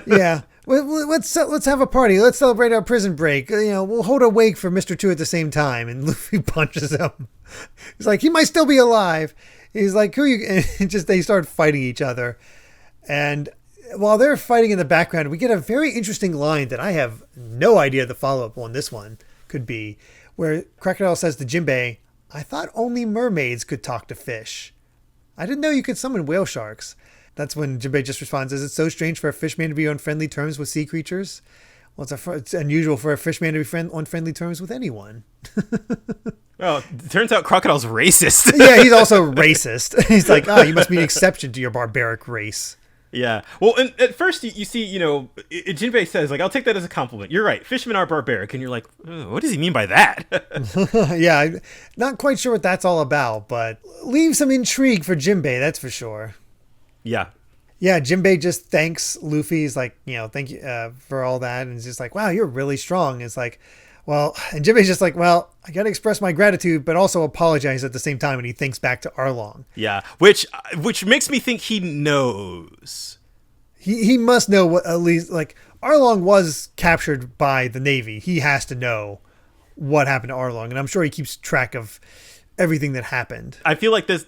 Speaker 1: Yeah. Let's have a party. Let's celebrate our prison break. We'll hold a wake for Mr. 2 at the same time. And Luffy punches him. He's like, he might still be alive. He's like, who you? And just they start fighting each other. And while they're fighting in the background, we get a very interesting line that I have no idea the follow-up on this one could be, where Crocodile says to Jinbei, I thought only mermaids could talk to fish. I didn't know you could summon whale sharks. That's when Jinbei just responds, is it so strange for a fish man to be on friendly terms with sea creatures? Well, it's unusual for a fish man to be on friendly terms with anyone.
Speaker 2: Well, it turns out Crocodile's racist.
Speaker 1: Yeah, he's also racist. He's like, you must be an exception to your barbaric race.
Speaker 2: Yeah. Well, and at first you see, Jinbei says, like, I'll take that as a compliment. You're right. Fishermen are barbaric. And you're like, what does he mean by that?
Speaker 1: Yeah, I'm not quite sure what that's all about, but leave some intrigue for Jinbei, that's for sure.
Speaker 2: Yeah.
Speaker 1: Yeah, Jinbei just thanks Luffy. He's like, thank you for all that. And he's just like, wow, you're really strong. It's like, well, and Jinbei's just like, well, I got to express my gratitude, but also apologize at the same time. And he thinks back to Arlong.
Speaker 2: Yeah, which makes me think he knows.
Speaker 1: He must know what, at least, like, Arlong was captured by the Navy. He has to know what happened to Arlong. And I'm sure he keeps track of everything that happened.
Speaker 2: I feel like there's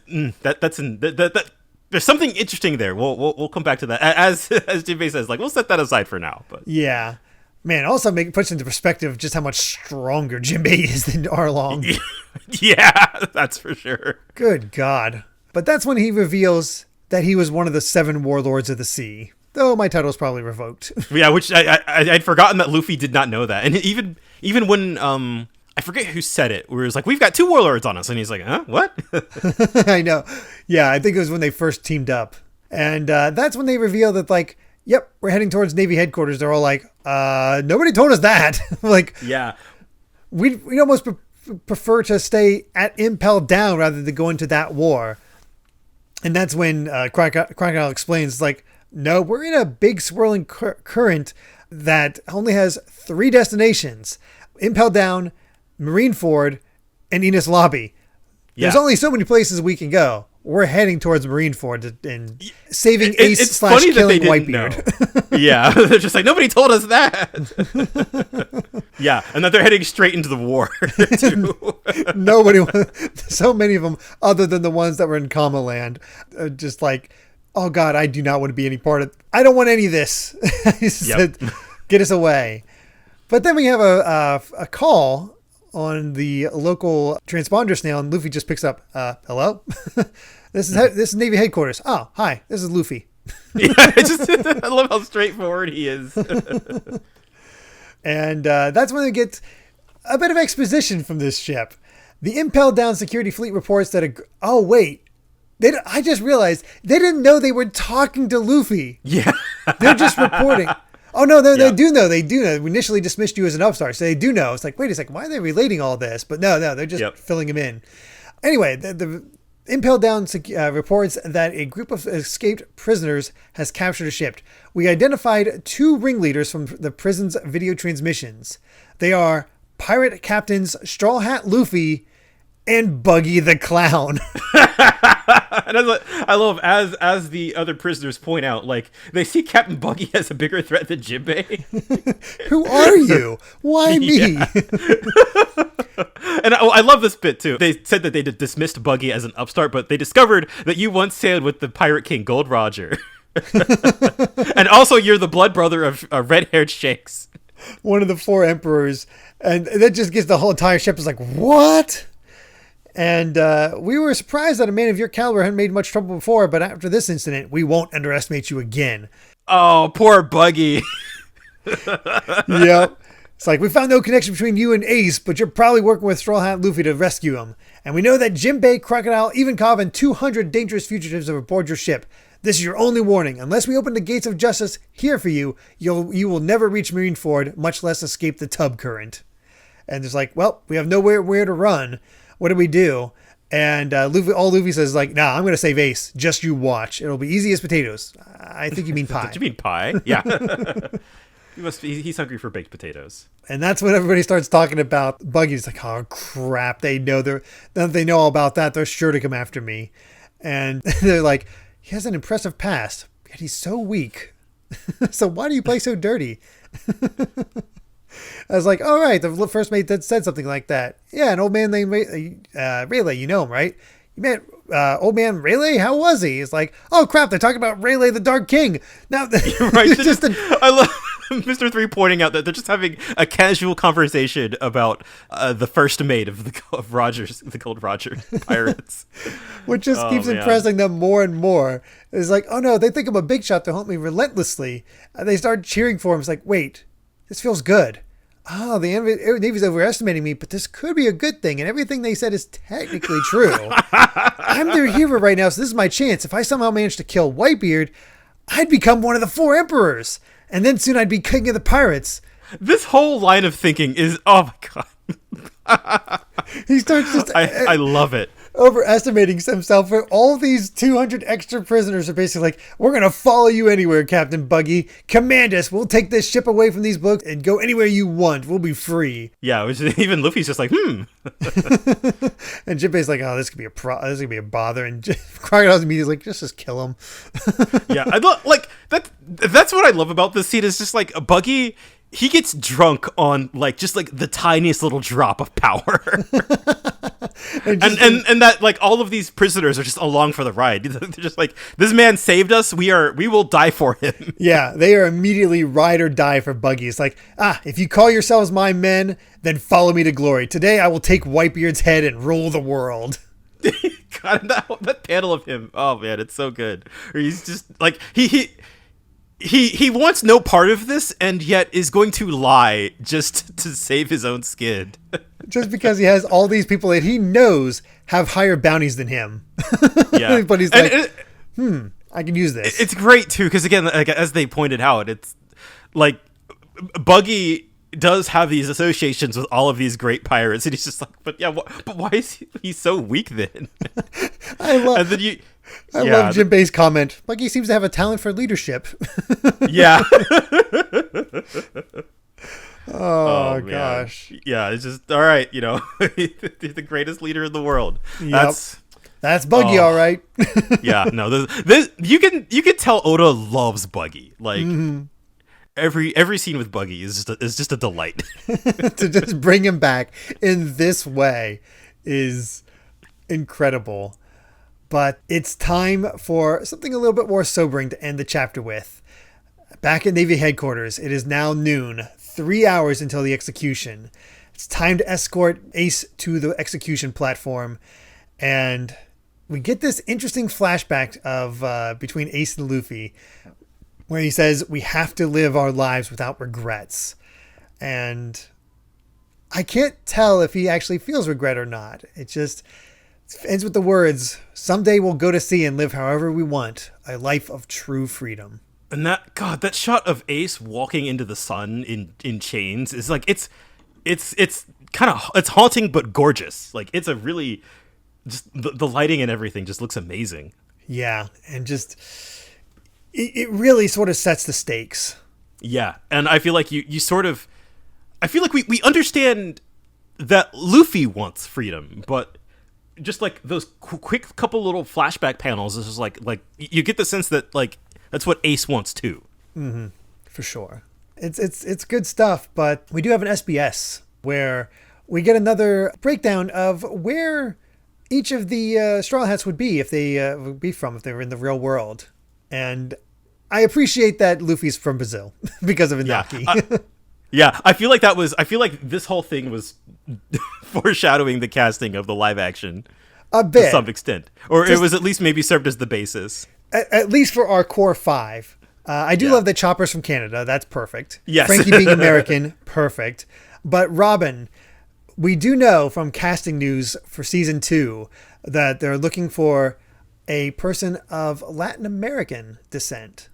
Speaker 2: something interesting there. We'll come back to that. As Jinbei says, like, we'll set that aside for now. But
Speaker 1: yeah. Man, also puts into perspective just how much stronger Jinbei is than Arlong.
Speaker 2: Yeah, that's for sure.
Speaker 1: Good God. But that's when he reveals that he was one of the 7 warlords of the sea. Though my title is probably revoked.
Speaker 2: Yeah, which I'd forgotten that Luffy did not know that. And even when I forget who said it, where it was like, we've got 2 warlords on us, and he's like, huh, what?
Speaker 1: I know. Yeah, I think it was when they first teamed up. And that's when they reveal that, like, yep, we're heading towards Navy headquarters. They're all like, nobody told us that. Like,
Speaker 2: yeah,
Speaker 1: we almost prefer to stay at Impel Down rather than go into that war. And that's when Crocodile explains, like, no, we're in a big swirling current that only has 3 destinations: Impel Down, Marineford, and Enies Lobby. There's
Speaker 2: Yeah.
Speaker 1: only so many places we can go. We're heading towards Marineford and saving
Speaker 2: It's
Speaker 1: Ace /
Speaker 2: funny that they
Speaker 1: killing
Speaker 2: didn't know.
Speaker 1: Whitebeard.
Speaker 2: Yeah, they're just like, nobody told us that. Yeah, and that they're heading straight into the war, too.
Speaker 1: Nobody, so many of them, other than the ones that were in Kama Land, just like, oh God, I do not want to be any part of. I don't want any of this. He said, get us away. But then we have a call on the local transponder snail, and Luffy just picks up. Hello, this is Navy headquarters. Oh, hi, this is Luffy.
Speaker 2: Yeah, I love how straightforward he is.
Speaker 1: And that's when we get a bit of exposition from this ship. The Impel Down security fleet reports that oh wait, I just realized they didn't know they were talking to Luffy.
Speaker 2: Yeah,
Speaker 1: They're just reporting. Oh no, they do know. They do know. We initially dismissed you as an upstart, so they do know. It's like, wait a second, why are they relating all this? But no, they're just filling him in. Anyway, the Impel Down reports that a group of escaped prisoners has captured a ship. We identified 2 ringleaders from the prison's video transmissions. They are pirate captains Straw Hat Luffy and Buggy the Clown.
Speaker 2: And I love as the other prisoners point out, like they see Captain Buggy as a bigger threat than Jinbei.
Speaker 1: Who are you? Why me?
Speaker 2: And I love this bit too. They said that they dismissed Buggy as an upstart, but they discovered that you once sailed with the Pirate King Gold Roger. And also you're the blood brother of red-haired Shanks.
Speaker 1: One of the 4 emperors. And that just gets the whole entire ship is like, what? And we were surprised that a man of your caliber hadn't made much trouble before, but after this incident, we won't underestimate you again.
Speaker 2: Oh, poor Buggy.
Speaker 1: Yep. It's like, we found no connection between you and Ace, but you're probably working with Straw Hat Luffy to rescue him. And we know that Jinbei, Crocodile, Ivankov, and 200 dangerous fugitives are aboard your ship. This is your only warning. Unless we open the gates of justice here for you, you will never reach Marineford, much less escape the tub current. And it's like, well, we have nowhere to run. What do we do? And Luffy says, like, nah, I'm going to save Ace. Just you watch. It'll be easy as potatoes. I think you mean pie.
Speaker 2: Did you mean pie? Yeah. He's hungry for baked potatoes.
Speaker 1: And that's when everybody starts talking about Buggy's like, oh, crap. They know they know all about that. They're sure to come after me. And they're like, he has an impressive past, yet he's so weak. So why do you play so dirty? I was like, all right, the first mate that said something like that. Yeah, an old man named Rayleigh, you know him, right? You met old man Rayleigh? How was he? It's like, oh crap, they're talking about Rayleigh the Dark King. Now,
Speaker 2: right? I love Mr. 3 pointing out that they're just having a casual conversation about the first mate of the Gold Roger pirates.
Speaker 1: Which just keeps impressing them more and more. It's like, oh no, they think I'm a big shot to help me relentlessly. And they start cheering for him. It's like, wait, this feels good. Oh, the Navy's overestimating me, but this could be a good thing, and everything they said is technically true. I'm their hero right now, so this is my chance. If I somehow manage to kill Whitebeard, I'd become one of the 4 emperors, and then soon I'd be king of the pirates.
Speaker 2: This whole line of thinking is, oh my god.
Speaker 1: He starts just...
Speaker 2: I love it.
Speaker 1: Overestimating himself. All these 200 extra prisoners are basically like, we're going to follow you anywhere, Captain Buggy. Command us. We'll take this ship away from these blokes and go anywhere you want. We'll be free.
Speaker 2: Yeah, even Luffy's just like,
Speaker 1: And Jinbei's like, oh, this could be this could be a bother. And Crocodile's immediately like, just kill him.
Speaker 2: Yeah, I love that's what I love about this scene is just like Buggy. He gets drunk on just the tiniest little drop of power. and that all of these prisoners are just along for the ride. They're just like, this man saved us. We will die for him.
Speaker 1: Yeah, they are immediately ride or die for Buggy. It's like, if you call yourselves my men, then follow me to glory. Today I will take Whitebeard's head and rule the world.
Speaker 2: God, that panel of him. Oh man, it's so good. He's just like he wants no part of this, and yet is going to lie just to save his own skin.
Speaker 1: Just because he has all these people that he knows have higher bounties than him.
Speaker 2: Yeah.
Speaker 1: But he's like, I can use this.
Speaker 2: It's great, too, because, again, as they pointed out, it's like Buggy does have these associations with all of these great pirates, and he's just like, but why is he so weak then?
Speaker 1: I love Jinbei's comment. Buggy seems to have a talent for leadership.
Speaker 2: Yeah.
Speaker 1: Oh,
Speaker 2: man.
Speaker 1: gosh.
Speaker 2: Yeah, it's just all right. The greatest leader in the world.
Speaker 1: Yep. That's Buggy, all right.
Speaker 2: Yeah, no, this you can tell Oda loves Buggy. Like every scene with Buggy is just a delight.
Speaker 1: To just bring him back in this way is incredible. But it's time for something a little bit more sobering to end the chapter with. Back at Navy headquarters, it is now noon, 3 hours until the execution. It's time to escort Ace to the execution platform, and we get this interesting flashback of between Ace and Luffy, where he says, we have to live our lives without regrets. And I can't tell if he actually feels regret or not. It just ends with the words, someday we'll go to sea and live however we want, a life of true freedom.
Speaker 2: And that shot of Ace walking into the sun in chains is like, it's kind of, it's haunting but gorgeous. Like, it's a really, just the lighting and everything just looks amazing.
Speaker 1: Yeah, and just it really sort of sets the stakes.
Speaker 2: Yeah, and I feel like you sort of, I feel like we understand that Luffy wants freedom, but just like those quick couple little flashback panels, is just like you get the sense that like that's what Ace wants too.
Speaker 1: Mm-hmm. For sure. It's good stuff, but we do have an SBS where we get another breakdown of where each of the Straw Hats would be if they were in the real world. And I appreciate that Luffy's from Brazil because of Inaki.
Speaker 2: Yeah, I feel like this whole thing was foreshadowing the casting of the live action
Speaker 1: a bit
Speaker 2: to some extent, or it was at least maybe served as the basis.
Speaker 1: At least for our core five. I do love that Chopper's from Canada. That's perfect.
Speaker 2: Yes.
Speaker 1: Frankie being American, perfect. But Robin, we do know from casting news for season 2 that they're looking for a person of Latin American descent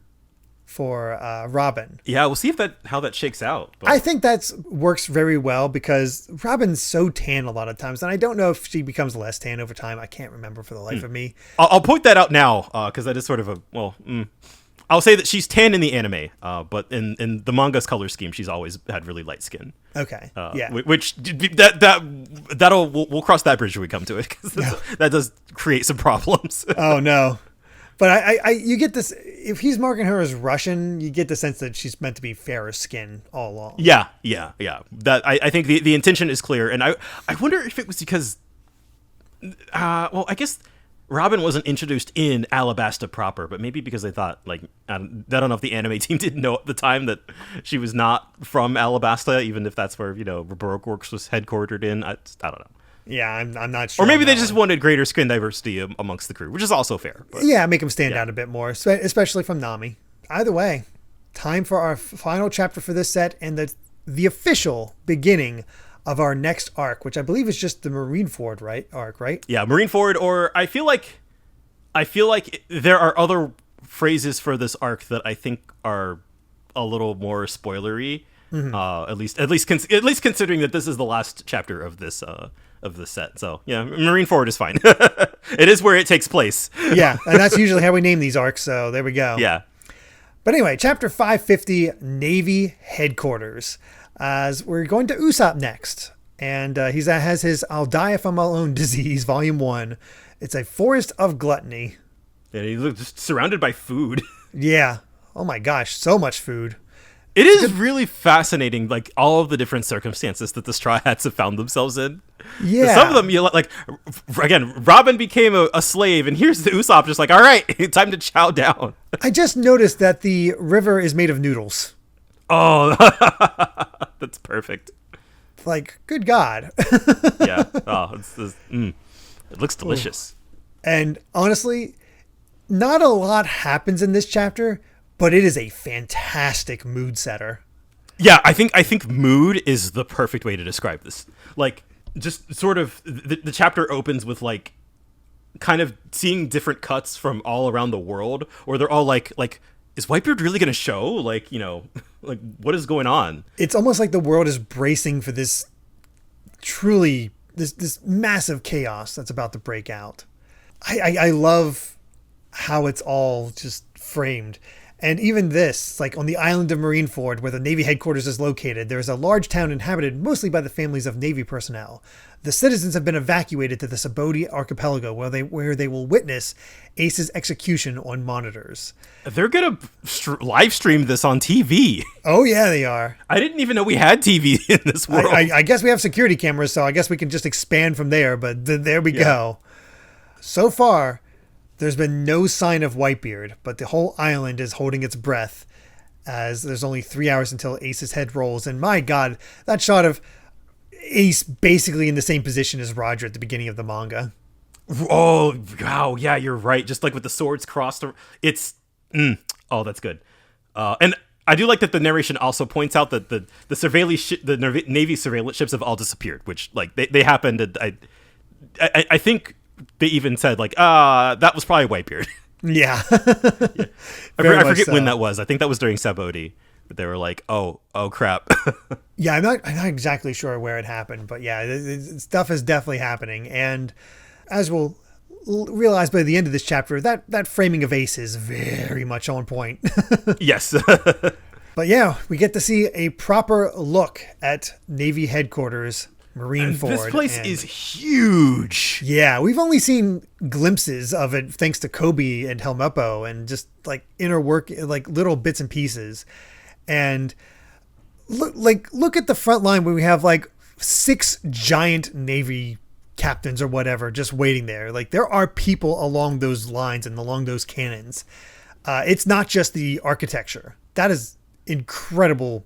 Speaker 1: for Robin.
Speaker 2: Yeah, we'll see how that shakes out. But
Speaker 1: I think that works very well because Robin's so tan a lot of times, and I don't know if she becomes less tan over time. I can't remember for the life of me.
Speaker 2: I'll point that out now because that is sort of I'll say that she's tan in the anime, but in the manga's color scheme, she's always had really light skin.
Speaker 1: Okay. Yeah.
Speaker 2: Which we'll cross that bridge when we come to it because that does create some problems.
Speaker 1: Oh no. But you get this, if he's marking her as Russian, you get the sense that she's meant to be fairer skin all along.
Speaker 2: Yeah. That I think the intention is clear, and I wonder if it was because, I guess Robin wasn't introduced in Alabasta proper, but maybe because they thought, like, I don't know if the anime team didn't know at the time that she was not from Alabasta, even if that's where, Baroque Works was headquartered in. I don't know.
Speaker 1: Yeah, I'm not sure.
Speaker 2: Or maybe they just wanted greater skin diversity amongst the crew, which is also fair. But,
Speaker 1: yeah, make them stand out a bit more, especially from Nami. Either way, time for our final chapter for this set and the official beginning of our next arc, which I believe is just the Marineford arc, right?
Speaker 2: Yeah, Marineford, or I feel like there are other phrases for this arc that I think are a little more spoilery. Mm-hmm. At least considering that this is the last chapter of this set. So yeah, Marineford is fine. It is where it takes place.
Speaker 1: Yeah, and that's usually how we name these arcs. So there we go.
Speaker 2: Yeah.
Speaker 1: But anyway, chapter 550, Navy Headquarters. As we're going to Usopp next, and he has his "I'll die if I'm alone" disease, Volume 1. It's a forest of gluttony.
Speaker 2: And he looks just surrounded by food.
Speaker 1: Yeah. Oh my gosh, so much food.
Speaker 2: It is really fascinating, like all of the different circumstances that the Straw Hats have found themselves in.
Speaker 1: Yeah.
Speaker 2: Some of them, again, Robin became a slave, and here's the Usopp just like, all right, time to chow down.
Speaker 1: I just noticed that the river is made of noodles.
Speaker 2: Oh, that's perfect.
Speaker 1: Like, good God.
Speaker 2: Yeah. Oh, it looks delicious.
Speaker 1: And honestly, not a lot happens in this chapter, but it is a fantastic mood setter.
Speaker 2: Yeah, I think mood is the perfect way to describe this. Like, just sort of the chapter opens with like kind of seeing different cuts from all around the world, or they're all like is Whitebeard really going to show? Like, like what is going on?
Speaker 1: It's almost like the world is bracing for this truly this massive chaos that's about to break out. I love how it's all just framed. And even this, like on the island of Marineford, where the Navy headquarters is located, there is a large town inhabited mostly by the families of Navy personnel. The citizens have been evacuated to the Saboti archipelago, where they will witness Ace's execution on monitors.
Speaker 2: They're going to live stream this on TV.
Speaker 1: Oh, yeah, they are.
Speaker 2: I didn't even know we had TV in this world.
Speaker 1: I guess we have security cameras, so I guess we can just expand from there, but there we go. So far, there's been no sign of Whitebeard, but the whole island is holding its breath as there's only 3 hours until Ace's head rolls. And my God, that shot of Ace basically in the same position as Roger at the beginning of the manga.
Speaker 2: Oh, wow. Yeah, you're right. Just like with the swords crossed. It's, oh, that's good. And I do like that the narration also points out that the Navy surveillance ships have all disappeared, which like they happened. And I think they even said like, that was probably Whitebeard.
Speaker 1: Yeah.
Speaker 2: Yeah. I forget when that was. I think that was during Saboti. But they were like, oh crap.
Speaker 1: Yeah, I'm not exactly sure where it happened, but yeah, stuff is definitely happening. And as we'll realize by the end of this chapter, that framing of Ace is very much on point.
Speaker 2: Yes.
Speaker 1: But yeah, we get to see a proper look at Navy headquarters, Marineford.
Speaker 2: This place is huge.
Speaker 1: Yeah, we've only seen glimpses of it thanks to Kobe and Helmeppo and just like inner work, like little bits and pieces. And look at the front line where we have like 6 giant Navy captains or whatever just waiting there. Like there are people along those lines and along those cannons. It's not just the architecture. That is incredible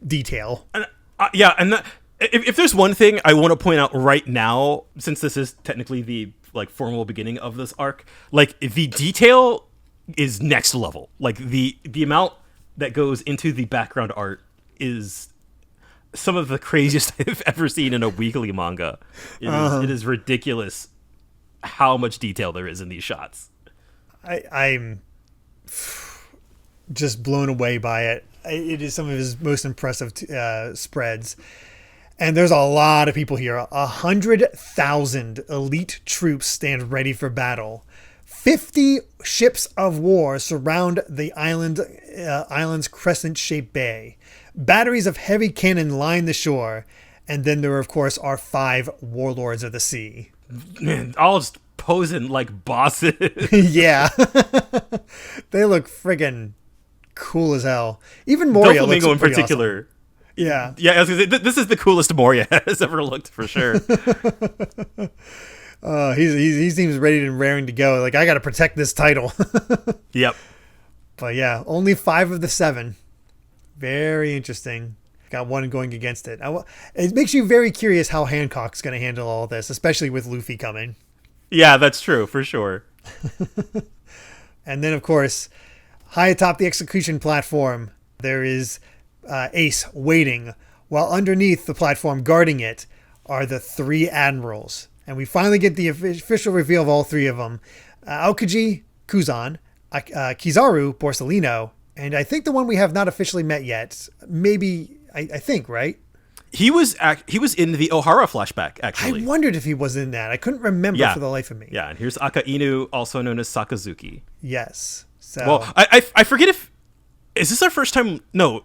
Speaker 1: detail.
Speaker 2: And, and if there's one thing I want to point out right now, since this is technically the like formal beginning of this arc, like the detail is next level. Like the amount that goes into the background art is some of the craziest I've ever seen in a weekly manga. It is ridiculous how much detail there is in these shots.
Speaker 1: I'm just blown away by it. It is some of his most impressive spreads. And there's a lot of people here. 100,000 elite troops stand ready for battle. 50 ships of war surround the island's crescent-shaped bay. Batteries of heavy cannon line the shore. And then there, of course, are 5 warlords of the sea.
Speaker 2: Man, all just posing like bosses.
Speaker 1: Yeah. They look friggin' cool as hell. Even Moria looks
Speaker 2: Doflamingo in particular.
Speaker 1: Awesome. Yeah.
Speaker 2: Yeah, I was gonna say, this is the coolest Moria has ever looked, for sure.
Speaker 1: He seems ready and raring to go. Like, I got to protect this title.
Speaker 2: Yep.
Speaker 1: But yeah, only 5 of the 7. Very interesting. Got one going against it. It makes you very curious how Hancock's going to handle all this, especially with Luffy coming.
Speaker 2: Yeah, that's true, for sure.
Speaker 1: And then, of course, high atop the execution platform, there is Ace waiting, while underneath the platform guarding it are the 3 admirals. And we finally get the official reveal of all 3 of them. Aokiji, Kuzan, Kizaru, Borsellino, and I think the one we have not officially met yet. Maybe, I think, right?
Speaker 2: He was in the Ohara flashback, actually.
Speaker 1: I wondered if he was in that. I couldn't remember for the life of me.
Speaker 2: Yeah, and here's Aka Inu, also known as Sakazuki.
Speaker 1: Yes. So,
Speaker 2: well, I forget if... Is this our first time? No.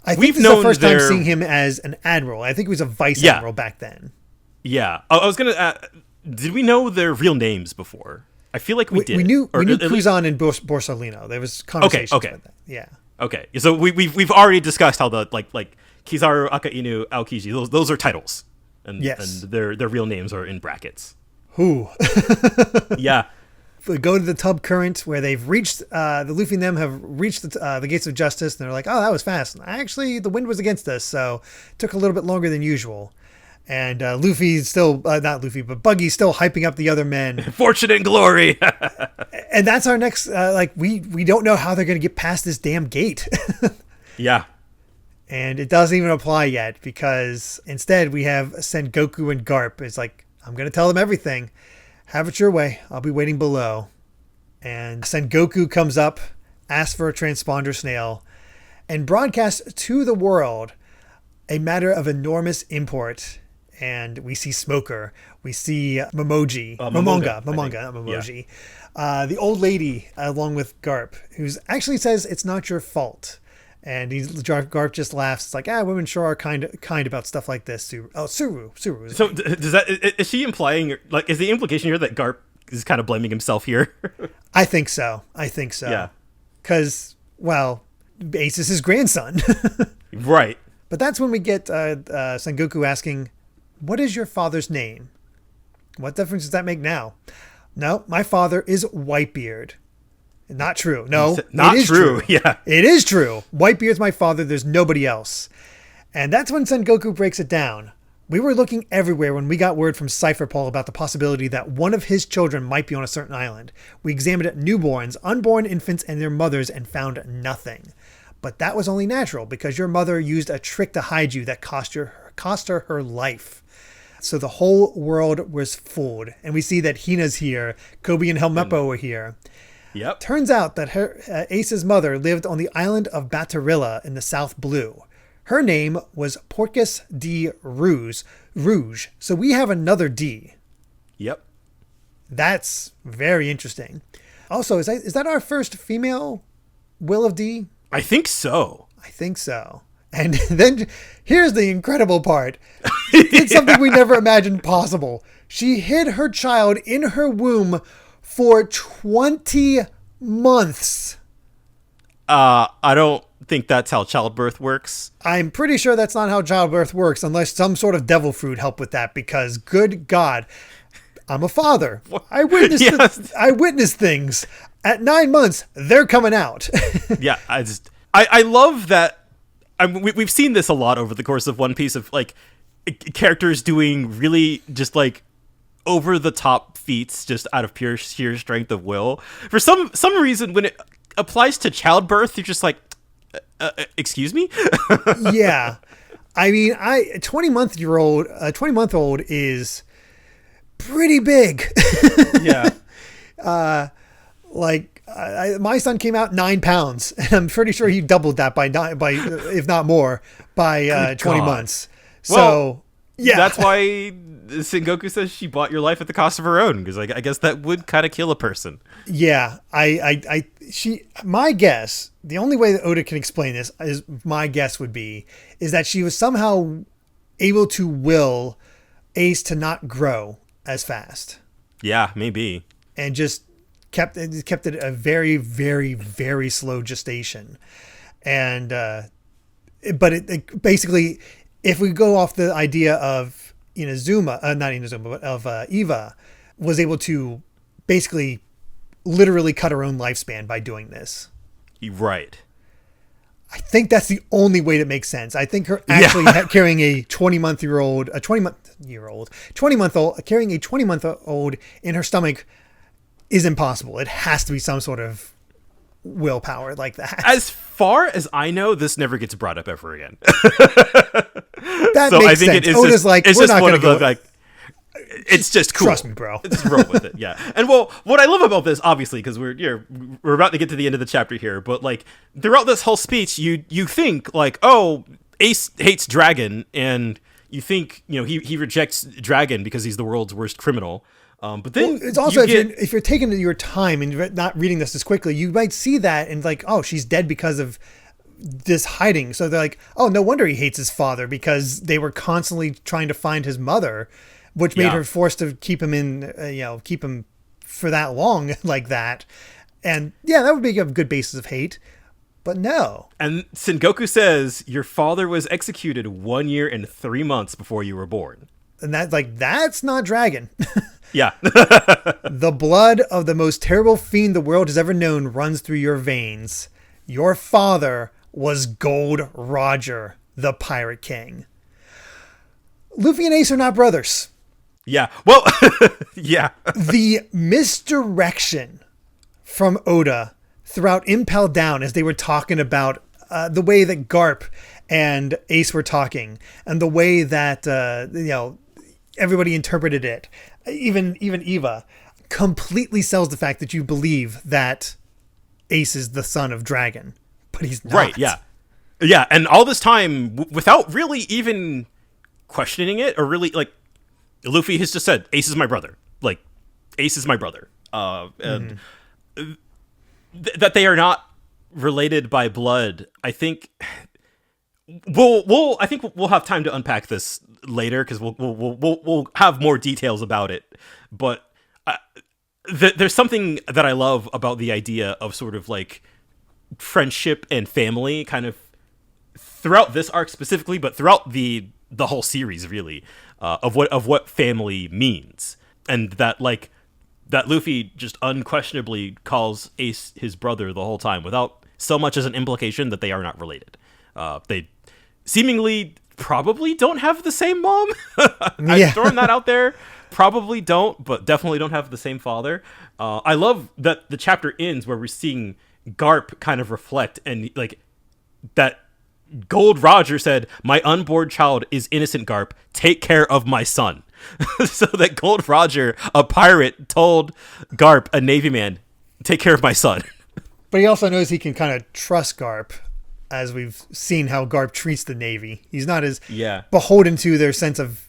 Speaker 1: I think this is the first time seeing him as an admiral. I think he was a vice admiral back then.
Speaker 2: Yeah. I was going to... did we know their real names before? I feel like we did.
Speaker 1: We knew Kuzan and Borsellino. There was conversations about that. Yeah.
Speaker 2: Okay. So we've already discussed how the like Kizaru, Aka Inu, Aokiji, those are titles. And,
Speaker 1: yes.
Speaker 2: And their real names are in brackets.
Speaker 1: Who?
Speaker 2: Yeah.
Speaker 1: We go to the Tub Current where they've reached, the Luffy and them have reached the Gates of Justice, and they're like, oh, that was fast. Actually, the wind was against us, so it took a little bit longer than usual. And Luffy's still, not Luffy, but Buggy's still hyping up the other men.
Speaker 2: Fortune and glory.
Speaker 1: And that's our next, we don't know how they're going to get past this damn gate.
Speaker 2: Yeah.
Speaker 1: And it doesn't even apply yet, because instead we have Sengoku and Garp. It's like, I'm going to tell them everything. Have it your way. I'll be waiting below. And Sengoku comes up, asks for a transponder snail, and broadcasts to the world a matter of enormous import. and we see Smoker. We see Momonga, not Momoji. The old lady, along with Garp, who's actually says it's not your fault. And Garp just laughs. It's like, women sure are kind about stuff like this. Suru.
Speaker 2: So is she implying, like, is the implication here that Garp is kind of blaming himself here?
Speaker 1: I think so.
Speaker 2: Yeah.
Speaker 1: Because, well, Ace is his grandson.
Speaker 2: Right.
Speaker 1: But that's when we get Sengoku asking, what is your father's name? What difference does that make now? No, my father is Whitebeard. Not true. No,
Speaker 2: not true. Yeah.
Speaker 1: It is true. Whitebeard's my father. There's nobody else. And that's when Sengoku breaks it down. We were looking everywhere when we got word from Cypher Paul about the possibility that one of his children might be on a certain island. We examined newborns, unborn infants, and their mothers and found nothing. But that was only natural because your mother used a trick to hide you that cost her her life. So the whole world was fooled. And we see that Hina's here. Kobe and Helmeppo are here.
Speaker 2: Yep.
Speaker 1: Turns out that her Ace's mother lived on the island of Batarilla in the South Blue. Her name was Porcus de Rouge. So we have another D. Yep. That's very interesting. Also, is that our first female Will of D?
Speaker 2: I think so.
Speaker 1: And then here's the incredible part. She did something we never imagined possible. She hid her child in her womb for 20 months.
Speaker 2: I don't think that's how childbirth works.
Speaker 1: I'm pretty sure that's not how childbirth works unless some sort of devil fruit helped with that, because good God, I'm a father. I witnessed things. At 9 months, they're coming out.
Speaker 2: Yeah, I love that. We've seen this a lot over the course of One Piece, of like characters doing really just like over the top feats just out of pure sheer strength of will. For some reason, when it applies to childbirth, you're just like, excuse me?
Speaker 1: Yeah. I mean, a 20-month-old is pretty big.
Speaker 2: Yeah.
Speaker 1: My son came out 9 pounds, and I'm pretty sure he doubled that by if not more, by 20 months. So,
Speaker 2: well,
Speaker 1: yeah.
Speaker 2: That's why Sengoku says she bought your life at the cost of her own, because I guess that would kind of kill a person.
Speaker 1: Yeah. My guess, the only way that Oda can explain this is that she was somehow able to will Ace to not grow as fast.
Speaker 2: Yeah, maybe.
Speaker 1: And just kept it a very, very, very slow gestation. And, but it basically, if we go off the idea of Eva was able to basically literally cut her own lifespan by doing this.
Speaker 2: Right.
Speaker 1: I think that's the only way that makes sense. I think her actually carrying a 20-month-old carrying a 20-month-old in her stomach is impossible. It has to be some sort of willpower like that.
Speaker 2: As far as I know, this never gets brought up ever again.
Speaker 1: That makes sense. It is
Speaker 2: Oda's
Speaker 1: like,
Speaker 2: it's
Speaker 1: we're
Speaker 2: just
Speaker 1: not
Speaker 2: one
Speaker 1: going
Speaker 2: of
Speaker 1: to
Speaker 2: the, it's just cool.
Speaker 1: Trust me, bro.
Speaker 2: Just roll with it. Yeah. And well, what I love about this, obviously, because we're about to get to the end of the chapter here, but like throughout this whole speech, you think like, oh, Ace hates Dragon, and you think, he rejects Dragon because he's the world's worst criminal. But then
Speaker 1: it's also, if you're taking your time and you're not reading this as quickly, you might see that and like, oh, she's dead because of this hiding. So they're like, oh, no wonder he hates his father, because they were constantly trying to find his mother, which made her forced to keep him keep him for that long like that. And yeah, that would be a good basis of hate. But no.
Speaker 2: And Sengoku says, your father was executed 1 year and 3 months before you were born.
Speaker 1: And that's not Dragon.
Speaker 2: Yeah.
Speaker 1: The blood of the most terrible fiend the world has ever known runs through your veins. Your father was Gold Roger, the Pirate King. Luffy and Ace are not brothers.
Speaker 2: Yeah. Well, yeah.
Speaker 1: The misdirection from Oda throughout Impel Down, as they were talking about the way that Garp and Ace were talking, and the way that everybody interpreted it, even Eva, completely sells the fact that you believe that Ace is the son of Dragon, but he's not.
Speaker 2: Right. Yeah. Yeah. And all this time, without really even questioning it, or really, like, Luffy has just said, Ace is my brother. Like, Ace is my brother. And that they are not related by blood, I think we'll have time to unpack this later, because we'll have more details about it. But there's something that I love about the idea of sort of like friendship and family, kind of throughout this arc specifically, but throughout the whole series, really, of what family means, and that Luffy just unquestionably calls Ace his brother the whole time, without so much as an implication that they are not related. They seemingly probably don't have the same mom. I'm throwing that out there. Probably don't, but definitely don't have the same father. I love that the chapter ends where we're seeing Garp kind of reflect, and like that Gold Roger said, "My unborn child is innocent, Garp. Take care of my son." So that Gold Roger, a pirate, told Garp, a Navy man, "Take care of my son."
Speaker 1: But he also knows he can kind of trust Garp, as we've seen how Garp treats the Navy. He's not as beholden to their sense of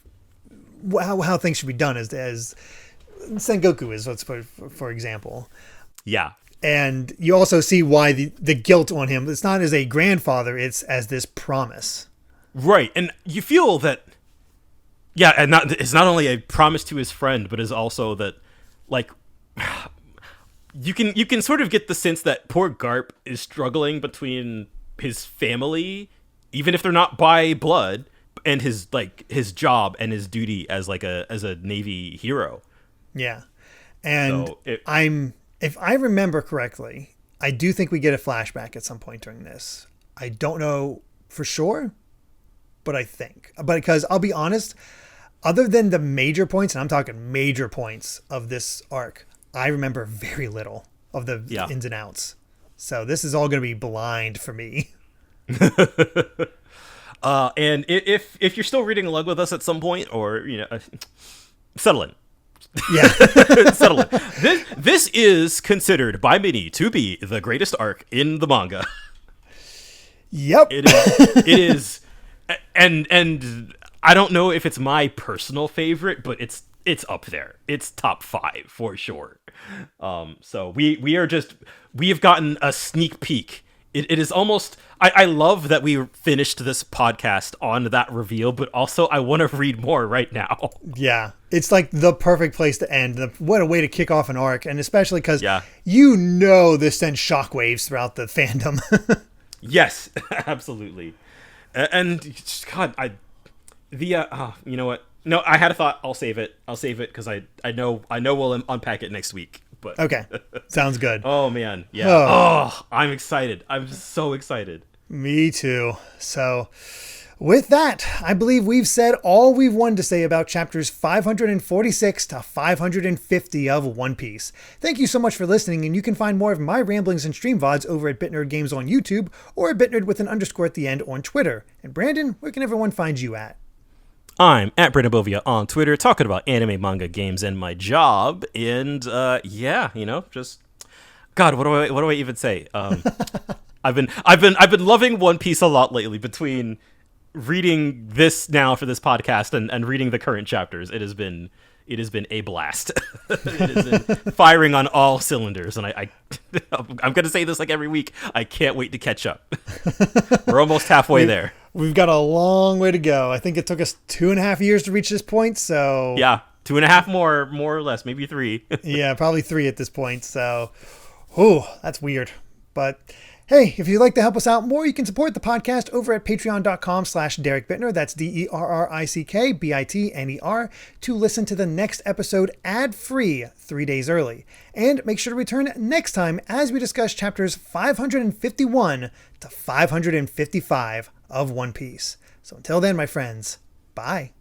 Speaker 1: how things should be done as Sengoku is, let's put for example.
Speaker 2: Yeah.
Speaker 1: And you also see why the guilt on him. It's not as a grandfather, it's as this promise.
Speaker 2: Right. And you feel that, and it's not only a promise to his friend, but is also that, like, you can sort of get the sense that poor Garp is struggling between his family, even if they're not by blood, and his job and his duty as a Navy hero.
Speaker 1: Yeah. And if I remember correctly, I do think we get a flashback at some point during this. I don't know for sure, but I think. But because I'll be honest, other than the major points, and I'm talking major points of this arc, I remember very little of the ins and outs. So this is all going to be blind for me.
Speaker 2: And if you're still reading along with us at some point, or settle in.
Speaker 1: Yeah.
Speaker 2: Settle in. This is considered by many to be the greatest arc in the manga.
Speaker 1: Yep.
Speaker 2: It is, and I don't know if it's my personal favorite, but it's up there. It's top 5 for sure. So we have gotten a sneak peek. It is almost, I love that we finished this podcast on that reveal, but also I want to read more right now.
Speaker 1: Yeah, it's like the perfect place to end. What a way to kick off an arc, and especially because this sends shockwaves throughout the fandom.
Speaker 2: Yes, absolutely. And God, you know what? No, I had a thought. I'll save it because I know we'll unpack it next week. But
Speaker 1: okay, sounds good.
Speaker 2: Oh man, yeah. I'm excited. I'm so excited.
Speaker 1: Me too. So with that, I believe we've said all we've wanted to say about chapters 546 to 550 of One Piece. Thank you so much for listening, and you can find more of my ramblings and stream VODs over at BitNerd Games on YouTube, or at BitNerd with an underscore at the end on Twitter. And Brandon, where can everyone find you at?
Speaker 2: I'm at Brandon Bovia on Twitter, talking about anime, manga, games, and my job. And just God, what do I even say? I've been loving One Piece a lot lately. Between reading this now for this podcast and reading the current chapters, it has been a blast. It has been firing on all cylinders, and I'm going to say this like every week. I can't wait to catch up. We're almost halfway there.
Speaker 1: We've got a long way to go. I think it took us 2.5 years to reach this point. So
Speaker 2: yeah, 2.5 more or less, maybe 3.
Speaker 1: Yeah, probably 3 at this point. So, that's weird. But hey, if you'd like to help us out more, you can support the podcast over at patreon.com/Derek Bittner. That's DERRICKBITNER to listen to the next episode ad-free 3 days early. And make sure to return next time as we discuss chapters 551 to 555 of One Piece. So until then, my friends, bye.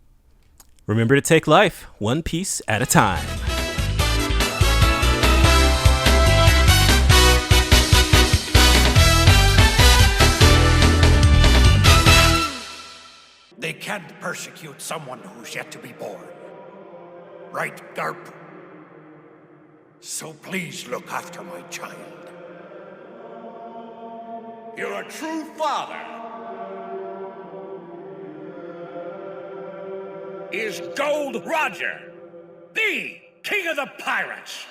Speaker 2: Remember to take life one piece at a time.
Speaker 3: They can't persecute someone who's yet to be born. Right, Garp? So please look after my child. You're a true father. is Gold Roger, the king of the pirates.